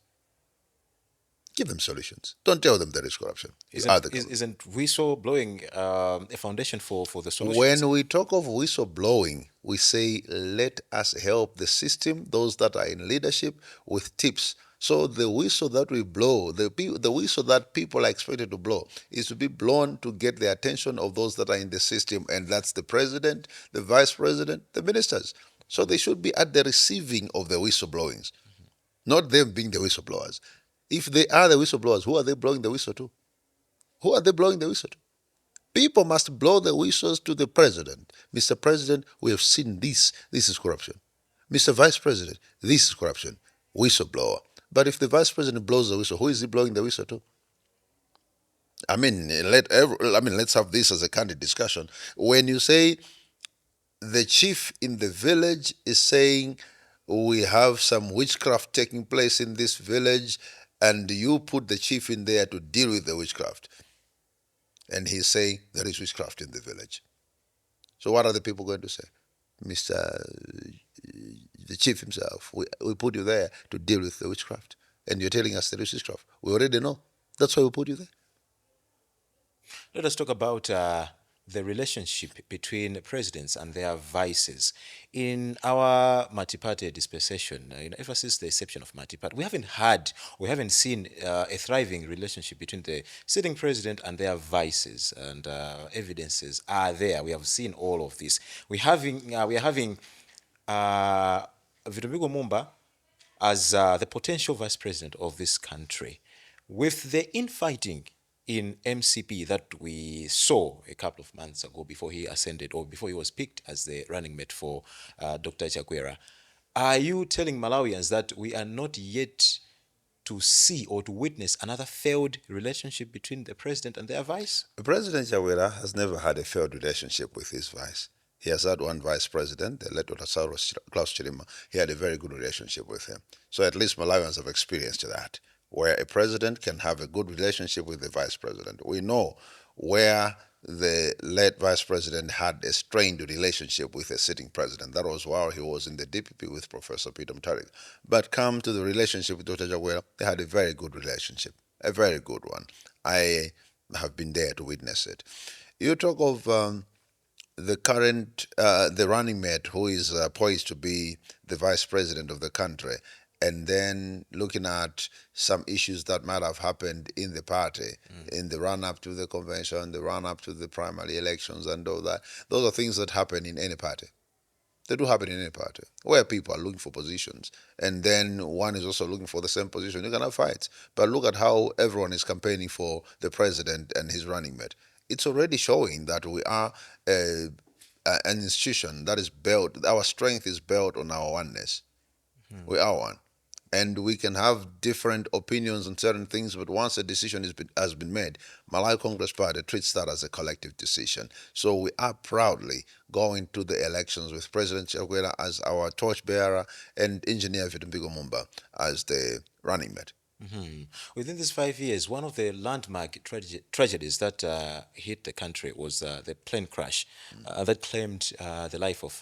Give them solutions. Don't tell them there is corruption. Isn't whistle blowing a foundation for the solutions? When we talk of whistle blowing, we say let us help the system, those that are in leadership, with tips. So the whistle that we blow, the whistle that people are expected to blow, is to be blown to get the attention of those that are in the system, and that's the president, the vice president, the ministers. So they should be at the receiving of the whistleblowings, not them being the whistleblowers. If they are the whistleblowers, who are they blowing the whistle to? Who are they blowing the whistle to? People must blow the whistles to the president. Mr. President, we have seen this. This is corruption. Mr. Vice President, this is corruption. Whistleblower. But if the vice president blows the whistle, who is he blowing the whistle to? Let's have this as a candid discussion. When you say the chief in the village is saying we have some witchcraft taking place in this village, and you put the chief in there to deal with the witchcraft, and he's saying there is witchcraft in the village. So what are the people going to say? The chief himself, we put you there to deal with the witchcraft, and you're telling us there is witchcraft. We already know. That's why we put you there. Let us talk about the relationship between presidents and their vices. In our multi-party dispensation, ever since the inception of multi-party, we haven't seen a thriving relationship between the sitting president and their vices, and evidences are there. We have seen all of this. We are having Vitumigo Mumba as the potential vice president of this country. With the infighting in MCP that we saw a couple of months ago before he ascended, or before he was picked as the running mate for Dr. Chakwera, are you telling Malawians that we are not yet to see or to witness another failed relationship between the president and their vice? President Chakwera has never had a failed relationship with his vice. He has had one vice president, the late Dr. Klaus Chilima. He had a very good relationship with him. So at least Malawians have experienced that, where a president can have a good relationship with the vice president. We know where the late vice president had a strained relationship with a sitting president. That was while he was in the DPP with Professor Peter Mutharika. But come to the relationship with Dr. Jaguar, they had a very good relationship, a very good one. I have been there to witness it. You talk of the current, the running mate who is poised to be the vice president of the country, and then looking at some issues that might have happened in the party in the run up to the convention, the run up to the primary elections, and all that. Those are things that happen in any party. They do happen in any party where people are looking for positions, and then one is also looking for the same position. You can have fights, but look at how everyone is campaigning for the president and his running mate. It's already showing that we are an institution that is built. Our strength is built on our oneness. We are one, and we can have different opinions on certain things, but once a decision has been made, Malawi Congress Party treats that as a collective decision. So we are proudly going to the elections with President Chakwera as our torchbearer and Engineer Vitumbigo Mumba as the running mate. Within these 5 years, one of the landmark tragedies that hit the country was the plane crash that claimed the life of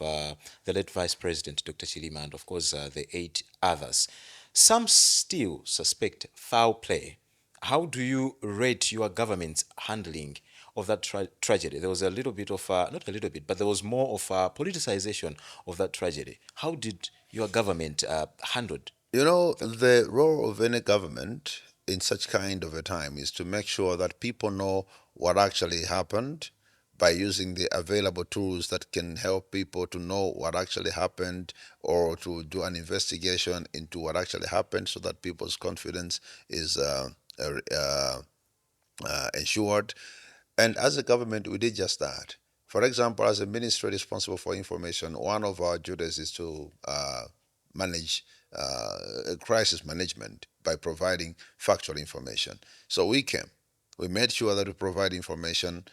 the late Vice President Dr. Chilima and, of course, the 8 others. Some still suspect foul play. How do you rate your government's handling of that tragedy? There was a little bit of, not a little bit, but there was more of a politicization of that tragedy. How did your government handle it? You know, the role of any government in such kind of a time is to make sure that people know what actually happened by using the available tools that can help people to know what actually happened or to do an investigation into what actually happened so that people's confidence is ensured. And as a government, we did just that. For example, as a ministry responsible for information, one of our duties is to manage crisis management by providing factual information. So we made sure that we provide information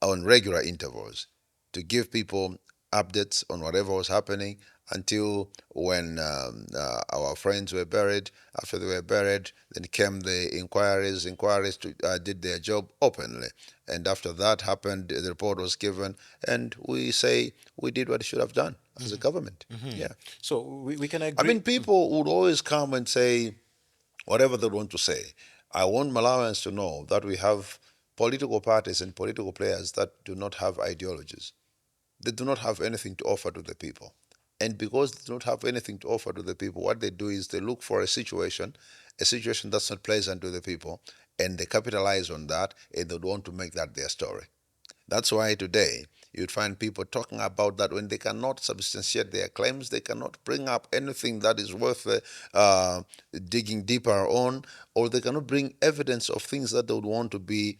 on regular intervals to give people updates on whatever was happening until when our friends were buried. After they were buried, then came the inquiries. Inquiries did their job openly. And after that happened, the report was given, and we say we did what we should have done as a government. Yeah. So we can I agree. mean, people would always come and say whatever they want to say. I want Malawians to know that we have political parties and political players that do not have ideologies. They do not have anything to offer to the people. And because they do not have anything to offer to the people, what they do is they look for a situation that's not pleasant to the people, and they capitalize on that, and they want to make that their story. That's why today you'd find people talking about that when they cannot substantiate their claims, they cannot bring up anything that is worth digging deeper on, or they cannot bring evidence of things that they would want to be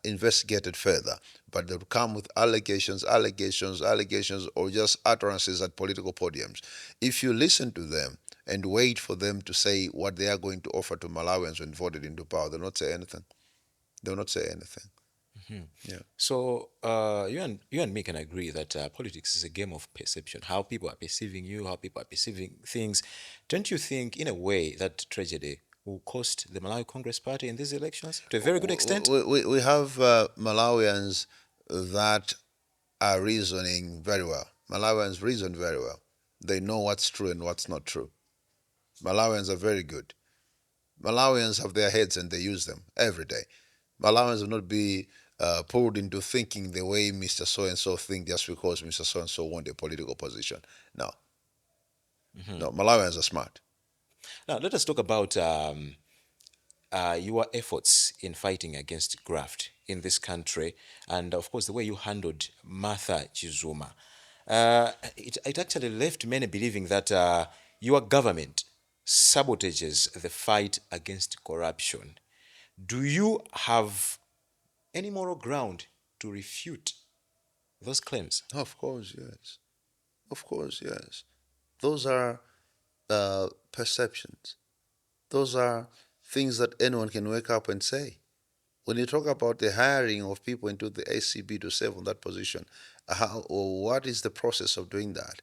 investigated further. But they would come with allegations, or just utterances at political podiums. If you listen to them and wait for them to say what they are going to offer to Malawians when voted into power, they'll not say anything. They'll not say anything. Yeah. So you and me can agree that politics is a game of perception. How people are perceiving you, how people are perceiving things. Don't you think, in a way, that tragedy will cost the Malawi Congress Party in these elections to a very good extent? We have Malawians that are reasoning very well. Malawians reason very well. They know what's true and what's not true. Malawians are very good. Malawians have their heads and they use them every day. Malawians will not be pulled into thinking the way Mr. So and so think just because Mr. So and so want a political position. No. No, Malawians are smart. Now, let us talk about your efforts in fighting against graft in this country, and of course, the way you handled Martha Chizuma. It actually left many believing that your government sabotages the fight against corruption. Do you have any moral ground to refute those claims? Of course, yes. Of course, yes. Those are perceptions. Those are things that anyone can wake up and say. When you talk about the hiring of people into the ACB to serve on that position, or what is the process of doing that?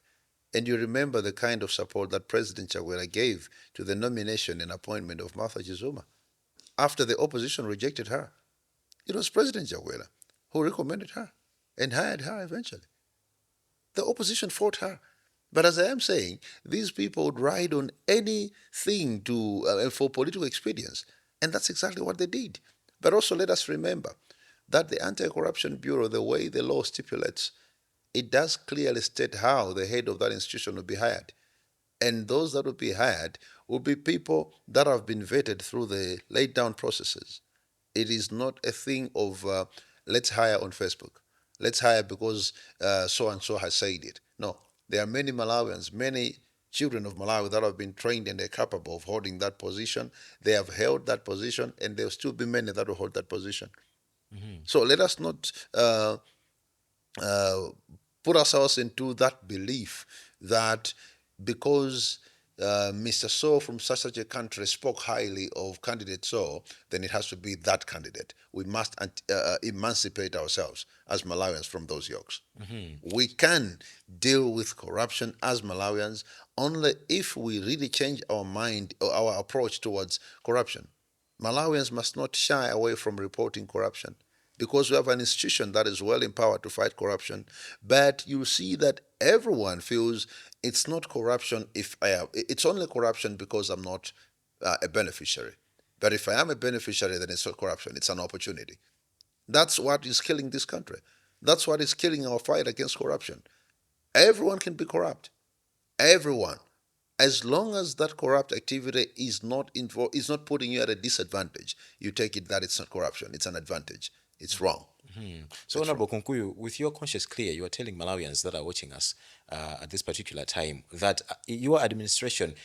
And you remember the kind of support that President Chakwera gave to the nomination and appointment of Martha Chizuma after the opposition rejected her. It was President Chakwera who recommended her and hired her eventually. The opposition fought her. But as I am saying, these people would ride on anything for political expedience. And that's exactly what they did. But also let us remember that the Anti-Corruption Bureau, the way the law stipulates, it does clearly state how the head of that institution will be hired. And those that will be hired will be people that have been vetted through the laid down processes. It is not a thing of let's hire on Facebook. Let's hire because so and so has said it. No, there are many Malawians, many children of Malawi that have been trained and they're capable of holding that position. They have held that position, and there will still be many that will hold that position. So let us not uh, put ourselves into that belief that because Mr. So from such a country spoke highly of candidate So, then it has to be that candidate. We must emancipate ourselves as Malawians from those yokes. We can deal with corruption as Malawians only if we really change our mind or our approach towards corruption. Malawians must not shy away from reporting corruption because we have an institution that is well empowered to fight corruption. But you see that everyone feels it's not corruption if I am, it's only corruption because I'm not a beneficiary. But if I am a beneficiary, then it's not corruption, it's an opportunity. That's what is killing this country. That's what is killing our fight against corruption. Everyone can be corrupt. Everyone. As long as that corrupt activity is not putting you at a disadvantage, you take it that it's not corruption, it's an advantage. It's wrong. So, Honorable Kunkuyu, with your conscience clear, you are telling Malawians that are watching us at this particular time that your administration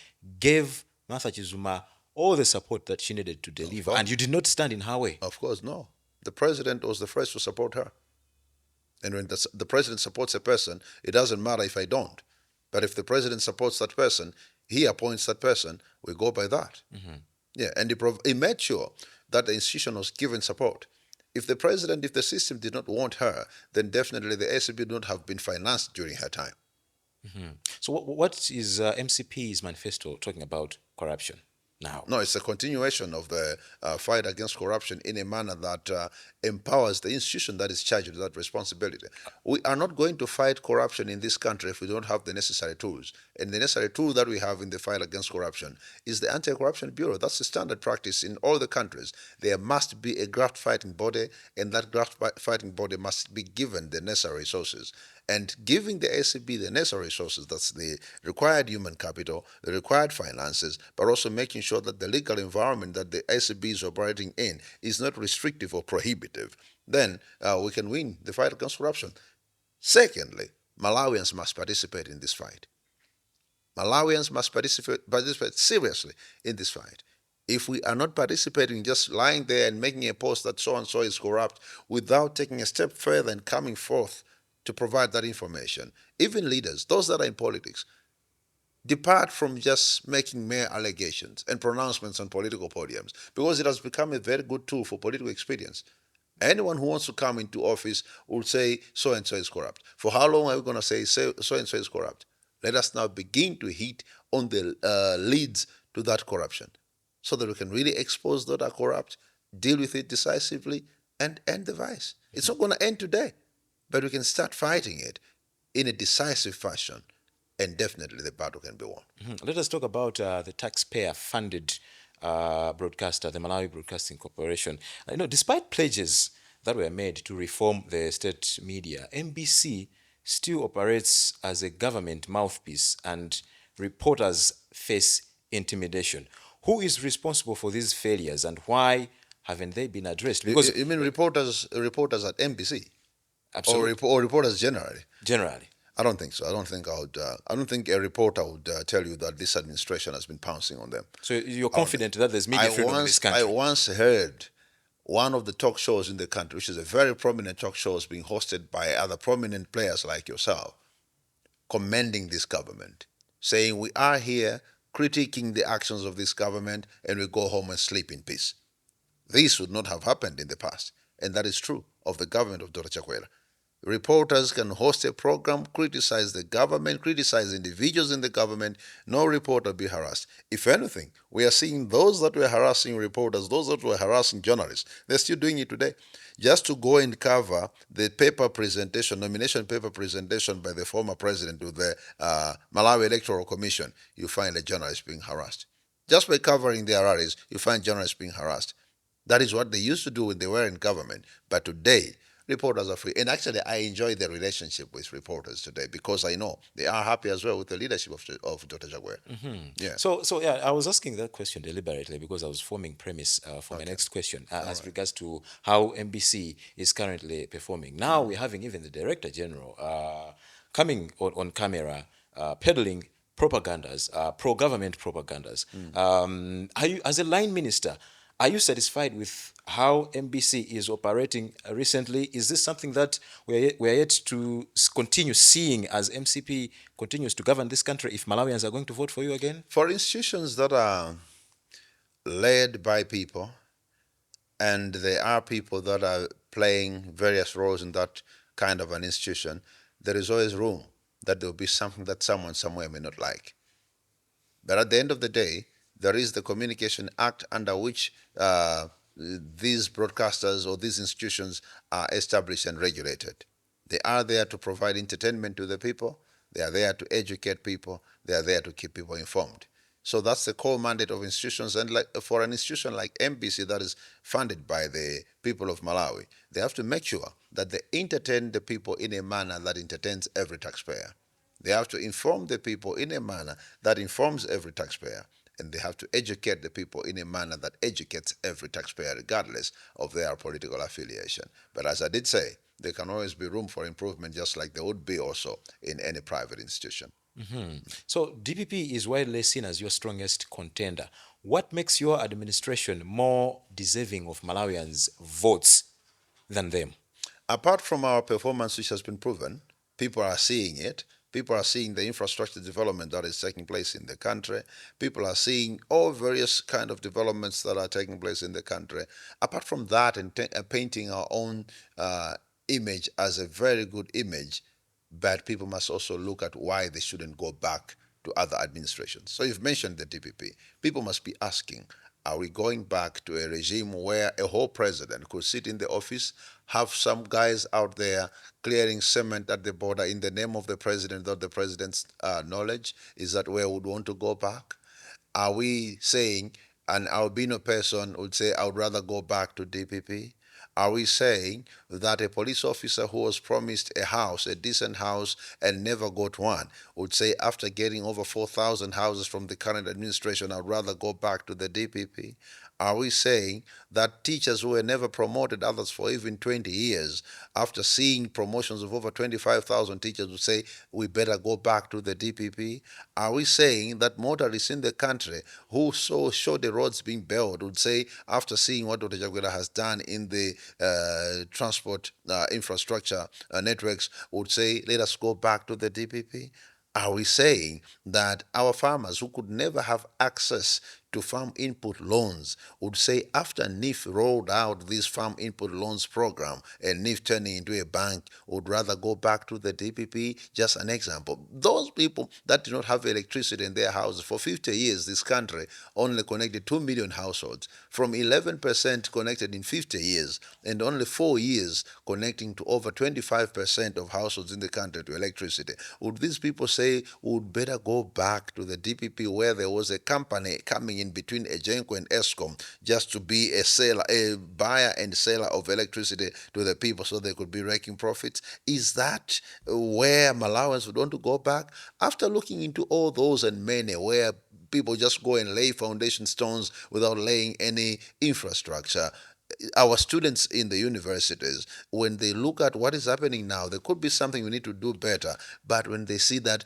gave Martha Chizuma all the support that she needed to deliver, and you did not stand in her way. Of course, no. The president was the first to support her. And when the president supports a person, it doesn't matter if I don't. But if the president supports that person, he appoints that person, we go by that. Yeah, and he made sure that the institution was given support. If the system did not want her, then definitely the ACB would not have been financed during her time. So, what is MCP's manifesto talking about corruption now? No, it's a continuation of the fight against corruption in a manner that empowers the institution that is charged with that responsibility. We are not going to fight corruption in this country if we don't have the necessary tools. And the necessary tool that we have in the fight against corruption is the Anti-Corruption Bureau. That's the standard practice in all the countries. There must be a graft fighting body, and that graft fighting body must be given the necessary resources. And giving the ACB the necessary resources, that's the required human capital, the required finances, but also making sure that the legal environment that the ACB is operating in is not restrictive or prohibitive, then we can win the fight against corruption. Secondly, Malawians must participate in this fight. Malawians must participate seriously in this fight. If we are not participating, just lying there and making a post that so and so is corrupt without taking a step further and coming forth to provide that information, even leaders, those that are in politics, depart from just making mere allegations and pronouncements on political podiums, because it has become a very good tool for political expedience. Anyone who wants to come into office will say so and so is corrupt. For how long are we going to say so and so is corrupt? Let us now begin to hit on the leads to that corruption so that we can really expose those that are corrupt, deal with it decisively, and end the vice. It's not going to end today, but we can start fighting it in a decisive fashion, and definitely the battle can be won. Let us talk about the taxpayer-funded broadcaster, the Malawi Broadcasting Corporation. Despite pledges that were made to reform the state media, MBC still operates as a government mouthpiece, and reporters face intimidation. Who is responsible for these failures, and why haven't they been addressed? Because you mean reporters at MBC? Absolutely. Or reporters generally? Generally. I don't think so. I don't think a reporter would tell you that this administration has been pouncing on them. So you're confident that there's media freedom in this country? I once heard one of the talk shows in the country, which is a very prominent talk show, being hosted by other prominent players like yourself, commending this government, saying we are here critiquing the actions of this government and we go home and sleep in peace. This would not have happened in the past, and that is true of the government of Dr. Chakwera. Reporters can host a program, criticize the government, criticize individuals in the government. No reporter be harassed. If anything, we are seeing those that were harassing reporters, those that were harassing journalists, they're still doing it today. Just to go and cover the paper presentation, nomination paper presentation by the former president to the Malawi Electoral Commission, you find a journalist being harassed. Just by covering their rallies, you find journalists being harassed. That is what they used to do when they were in government. But today, reporters are free. And actually, I enjoy the relationship with reporters today because I know they are happy as well with the leadership of Dr. Jaguar. Yeah. So yeah, I was asking that question deliberately because I was forming premise for my Okay. next question as regards to how MBC is currently performing. Now we're having even the Director General coming on camera peddling propagandas, pro-government propagandas. Are you, as a line minister, are you satisfied with how MBC is operating recently? Is this something that we are yet to continue seeing as MCP continues to govern this country if Malawians are going to vote for you again? For institutions that are led by people, and there are people that are playing various roles in that kind of an institution, there is always room that there will be something that someone somewhere may not like. But at the end of the day, there is the Communication Act under which these broadcasters or these institutions are established and regulated. They are there to provide entertainment to the people. They are there to educate people. They are there to keep people informed. So that's the core mandate of institutions. And like for an institution like MBC that is funded by the people of Malawi, they have to make sure that they entertain the people in a manner that entertains every taxpayer. They have to inform the people in a manner that informs every taxpayer. And they have to educate the people in a manner that educates every taxpayer, regardless of their political affiliation. But as I did say, there can always be room for improvement, just like there would be also in any private institution. So DPP is widely seen as your strongest contender. What makes your administration more deserving of Malawians' votes than them? Apart from our performance, which has been proven, people are seeing it. People are seeing the infrastructure development that is taking place in the country. People are seeing all various kind of developments that are taking place in the country. Apart from that, and painting our own image as a very good image, but people must also look at why they shouldn't go back to other administrations. So you've mentioned the DPP. People must be asking, are we going back to a regime where a whole president could sit in the office, have some guys out there clearing cement at the border in the name of the president without the president's knowledge? Is that where we would want to go back? Are we saying an albino person would say, I would rather go back to DPP? Are we saying that a police officer who was promised a house, a decent house, and never got one, would say, after getting over 4,000 houses from the current administration, I'd rather go back to the DPP? Are we saying that teachers who were never promoted, others for even 20 years, after seeing promotions of over 25,000 teachers, would say, we better go back to the DPP? Are we saying that motorists in the country who saw the roads being built would say, after seeing what Dr. Jaguar has done in the transport infrastructure networks, would say, let us go back to the DPP? Are we saying that our farmers who could never have access to farm input loans would say, after NIF rolled out this farm input loans program and NIF turning into a bank, would rather go back to the DPP? Just an example. Those people that do not have electricity in their houses, for 50 years, this country only connected 2 million households, from 11% connected in 50 years, and only 4 years connecting to over 25% of households in the country to electricity. Would these people say, would better go back to the DPP where there was a company coming in between Ejenko and Eskom just to be a seller, a buyer and seller of electricity to the people so they could be raking profits? Is that where Malawians would want to go back? After looking into all those and many where people just go and lay foundation stones without laying any infrastructure, our students in the universities, when they look at what is happening now, there could be something we need to do better. But when they see that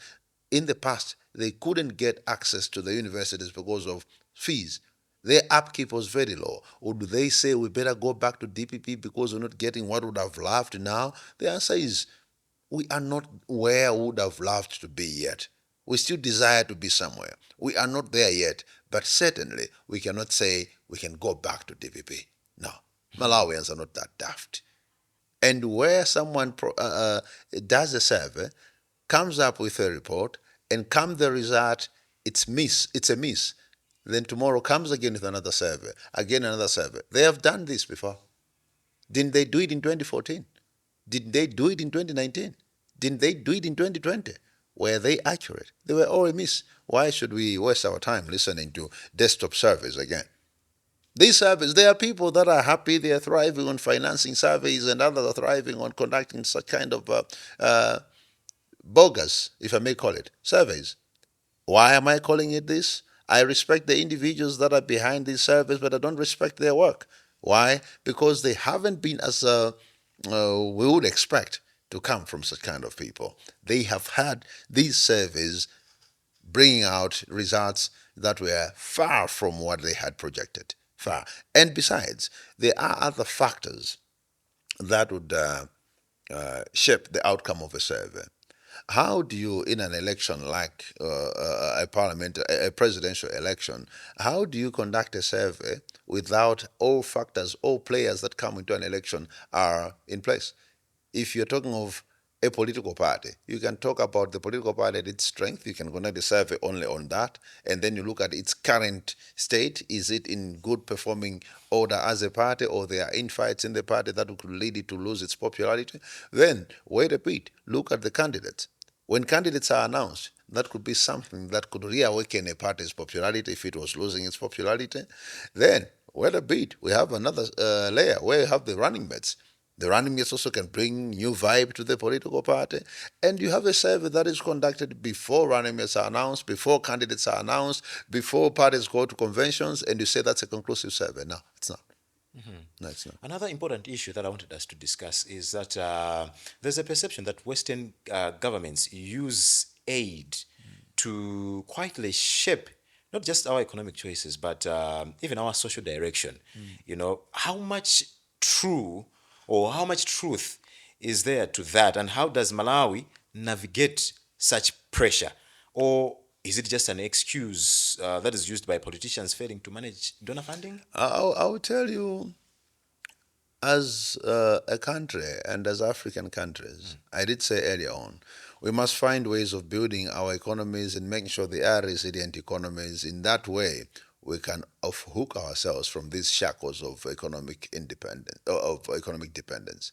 in the past they couldn't get access to the universities because of fees, their upkeep was very low. Or do they say we better go back to DPP because we're not getting what we would have loved now? The answer is, we are not where we would have loved to be yet. We still desire to be somewhere. We are not there yet, but certainly we cannot say we can go back to DPP. No, Malawians are not that daft. And where someone does a survey, comes up with a report, and come the result, it's a miss. Then tomorrow comes again with another survey, again another survey. They have done this before. Didn't they do it in 2014? Did they do it in 2019? Didn't they do it in 2020? Were they accurate? They were all a miss. Why should we waste our time listening to desktop surveys again? These surveys, there are people that are happy, they are thriving on financing surveys, and others are thriving on conducting such kind of bogus, if I may call it, surveys. Why am I calling it this? I respect the individuals that are behind these surveys, but I don't respect their work. Why? Because they haven't been as we would expect to come from such kind of people. They have had these surveys bringing out results that were far from what they had projected. Far. And besides, there are other factors that would shape the outcome of a survey. How do you, in an election like a presidential election, how do you conduct a survey without all factors, all players that come into an election are in place? If you're talking of a political party, you can talk about the political party and its strength. You can conduct a survey only on that, and then you look at its current state. Is it in good performing order as a party, or there are infights in the party that could lead it to lose its popularity? Then wait a bit, look at the candidates. When candidates are announced, that could be something that could reawaken a party's popularity if it was losing its popularity. Then wait a bit, we have another layer where you have the running mates. The running mates also can bring new vibe to the political party. And you have a survey that is conducted before running mates are announced, before candidates are announced, before parties go to conventions, and you say that's a conclusive survey. No, it's not. No, it's not. Another important issue that I wanted us to discuss is that there's a perception that Western governments use aid to quietly shape not just our economic choices, but even our social direction. You know, how much true or how much truth is there to that, and how does Malawi navigate such pressure? Or is it just an excuse that is used by politicians failing to manage donor funding? I will tell you, as a country and as African countries, I did say earlier on, we must find ways of building our economies and making sure they are resilient economies. In that way, we can unhook ourselves from these shackles of economic independence, of economic dependence.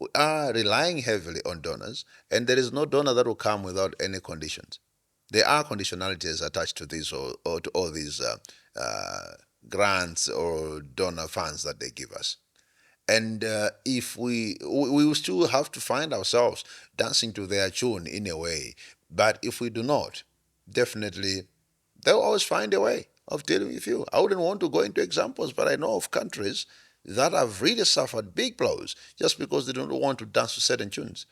We are relying heavily on donors, and there is no donor that will come without any conditions. There are conditionalities attached to these or to all these grants or donor funds that they give us. And if we will still have to find ourselves dancing to their tune in a way. But if we do not, definitely they'll always find a way of dealing with you. I wouldn't want to go into examples, but I know of countries that have really suffered big blows just because they don't want to dance to certain tunes.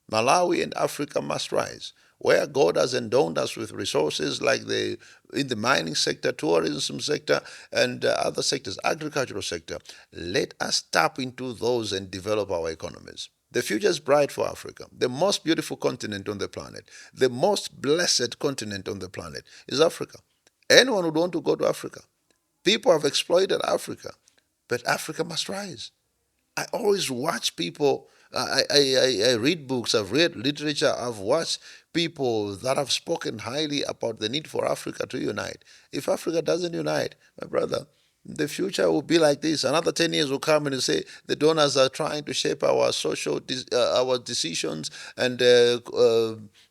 Malawi and Africa must rise. Where God has endowed us with resources like in the mining sector, tourism sector, and other sectors, agricultural sector, let us tap into those and develop our economies. The future is bright for Africa, the most beautiful continent on the planet, the most blessed continent on the planet is Africa. Anyone would want to go to Africa. People have exploited Africa, but Africa must rise. I always watch people. I read books, I've read literature, I've watched people that have spoken highly about the need for Africa to unite. If Africa doesn't unite, my brother, the future will be like this. Another 10 years will come and you say the donors are trying to shape our our decisions and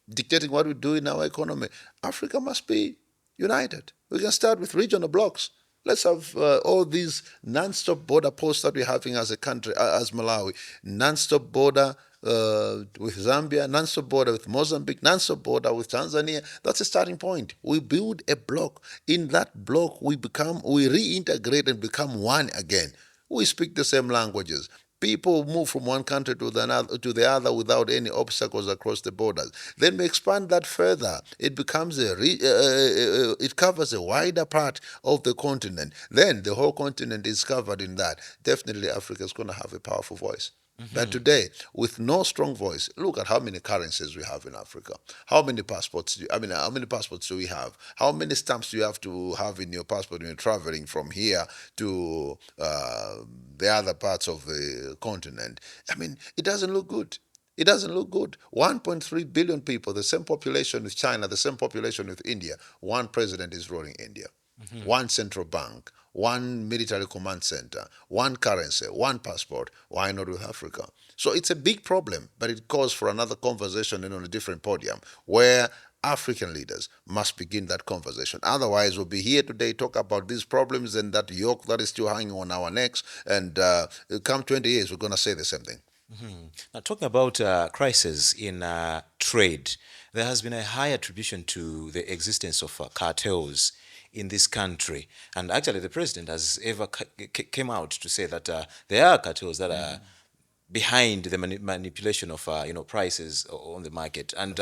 dictating what we do in our economy. Africa must be united. We can start with regional blocks. Let's have all these non-stop border posts that we're having as a country, as Malawi, non-stop border with Zambia, non-stop border with Mozambique, non-stop border with Tanzania. That's a starting point. We build a block. In that block, we reintegrate and become one again. We speak the same languages. People move from one country to the other without any obstacles across the borders. Then we expand that further. It becomes it covers a wider part of the continent. Then the whole continent is covered in that. Definitely, Africa is going to have a powerful voice. But today, with no strong voice, look at how many currencies we have in Africa. How many passports? How many passports do we have? How many stamps do you have to have in your passport when you're traveling from here to the other parts of the continent? It doesn't look good. It doesn't look good. 1.3 billion people, the same population with China, the same population with India. One president is ruling India. One central bank, one military command center, one currency, one passport. Why not with Africa? So it's a big problem, but it calls for another conversation and on a different podium where African leaders must begin that conversation. Otherwise, we'll be here today talk about these problems and that yoke that is still hanging on our necks. And come 20 years, we're going to say the same thing. Now, talking about crisis in trade, there has been a high attribution to the existence of cartels in this country, and actually, the president has ever came out to say that there are cartels that are behind the manipulation of prices on the market, and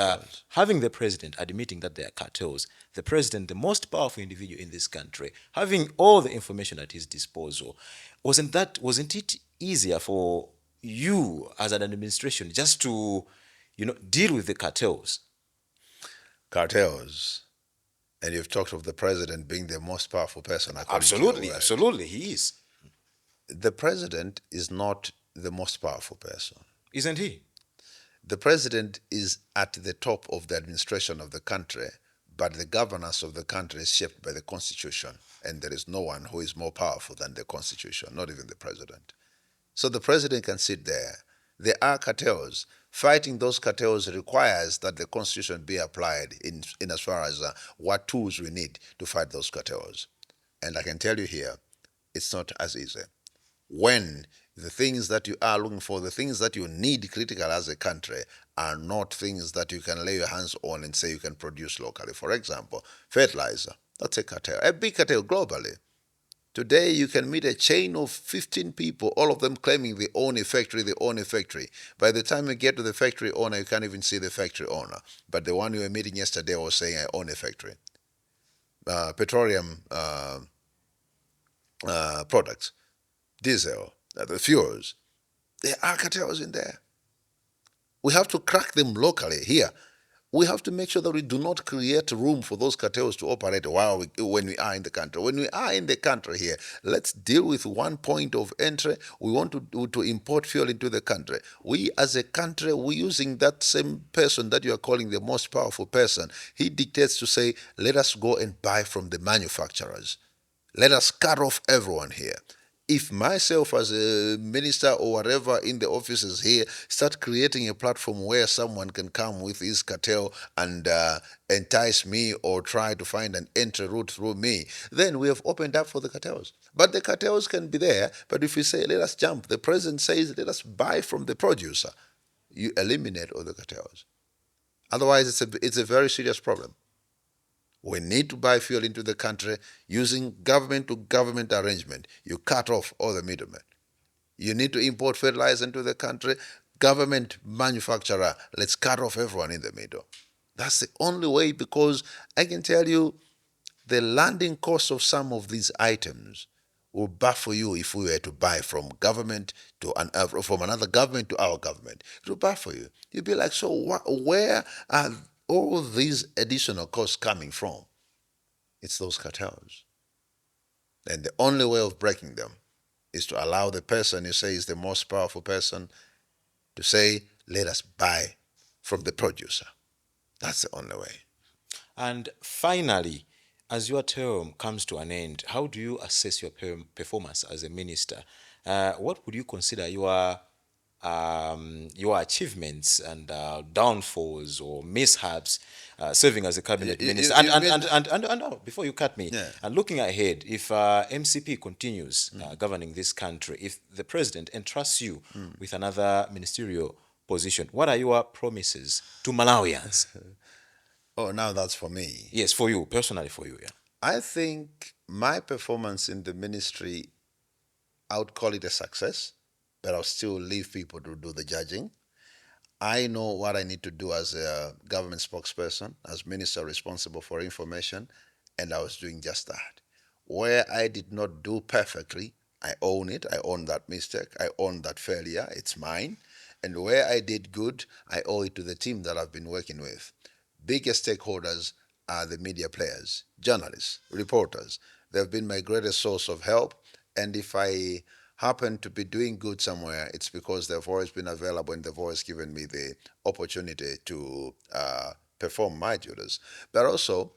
having the president admitting that there are cartels, the president, the most powerful individual in this country, having all the information at his disposal, wasn't it easier for you as an administration just to deal with the cartels? Cartels. And you've talked of the president being the most powerful person. Absolutely, he is. The president is not the most powerful person. Isn't he? The president is at the top of the administration of the country, but the governance of the country is shaped by the constitution, and there is no one who is more powerful than the constitution, not even the president. So the president can sit there. There are cartels. Fighting those cartels requires that the constitution be applied in as far as what tools we need to fight those cartels. And I can tell you here, it's not as easy. When the things that you are looking for, the things that you need critical as a country, are not things that you can lay your hands on and say you can produce locally. For example, fertilizer, that's a cartel, a big cartel globally. Today, you can meet a chain of 15 people, all of them claiming they own a factory, they own a factory. By the time you get to the factory owner, you can't even see the factory owner. But the one you were meeting yesterday was saying, I own a factory. Petroleum products, diesel, the fuels, there are cartels in there. We have to crack them locally here. We have to make sure that we do not create room for those cartels to operate when we are in the country. When we are in the country here, let's deal with one point of entry. We want to import fuel into the country. We as a country, we're using that same person that you are calling the most powerful person. He dictates to say, let us go and buy from the manufacturers. Let us cut off everyone here. If myself as a minister or whatever in the offices here start creating a platform where someone can come with his cartel and entice me or try to find an entry route through me, then we have opened up for the cartels. But the cartels can be there, but if we say, let us jump, the president says, let us buy from the producer, you eliminate all the cartels. Otherwise, it's a very serious problem. We need to buy fuel into the country using government-to-government arrangement. You cut off all the middlemen. You need to import fertilizer into the country. Government manufacturer, let's cut off everyone in the middle. That's the only way, because I can tell you the landing cost of some of these items will baffle you if we were to buy from government to from another government to our government. It will baffle you. You'll be like, so where are all these additional costs coming from? It's those cartels. And the only way of breaking them is to allow the person you say is the most powerful person to say, let us buy from the producer. That's the only way. And finally, as your term comes to an end, how do you assess your performance as a minister? What would you consider your achievements and downfalls or mishaps serving as a cabinet minister? And before you cut me, Yeah. and looking ahead, if MCP continues governing this country, if the president entrusts you with another ministerial position, what are your promises to Malawians? Oh, now that's for me. Yes, for you, personally for you, yeah. I think my performance in the ministry, I would call it a success, but I'll still leave people to do the judging. I know what I need to do as a government spokesperson, as minister responsible for information, and I was doing just that. Where I did not do perfectly, I own it. I own that mistake. I own that failure. It's mine. And where I did good, I owe it to the team that I've been working with. Biggest stakeholders are the media players, journalists, reporters. They've been my greatest source of help. And if I happen to be doing good somewhere, it's because they've always been available and they've always given me the opportunity to perform my duties. But also,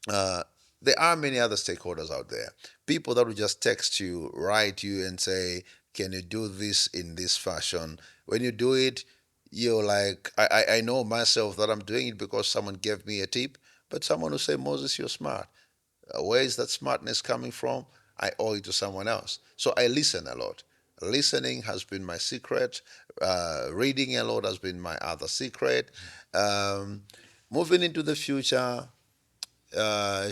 uh, there are many other stakeholders out there. People that will just text you, write you, and say, "Can you do this in this fashion?" When you do it, you're like, I know myself that I'm doing it because someone gave me a tip, but someone will say, "Moses, you're smart. Where is that smartness coming from?" I owe it to someone else. So I listen a lot. Listening has been my secret. Reading a lot has been my other secret. Um, Moving into the future,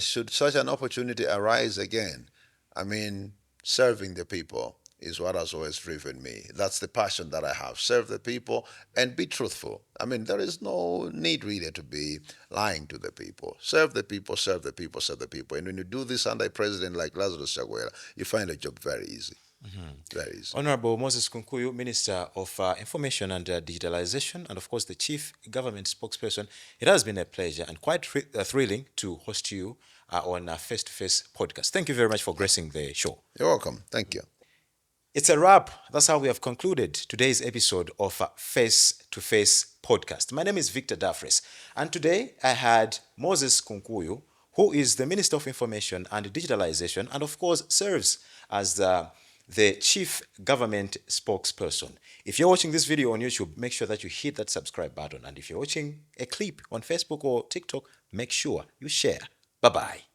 should such an opportunity arise again, I mean, serving the people is what has always driven me. That's the passion that I have. Serve the people and be truthful. I mean, there is no need really to be lying to the people. Serve the people, serve the people, serve the people. And when you do this under a president like Lazarus Chakwera, you find the job very easy. Very easy. Honorable Moses Kunkuyu, Minister of Information and Digitalization, and of course the Chief Government Spokesperson. It has been a pleasure and quite thrilling to host you on Face2Face Podcast. Thank you very much for gracing the show. You're welcome. Thank you. It's a wrap. That's how we have concluded today's episode of Face2Face Podcast. My name is Victor DAFFRECE, and today I had Moses Kunkuyu, who is the Minister of Information and Digitalization, and of course serves as the Chief Government Spokesperson. If you're watching this video on YouTube, make sure that you hit that subscribe button. And if you're watching a clip on Facebook or TikTok, make sure you share. Bye-bye.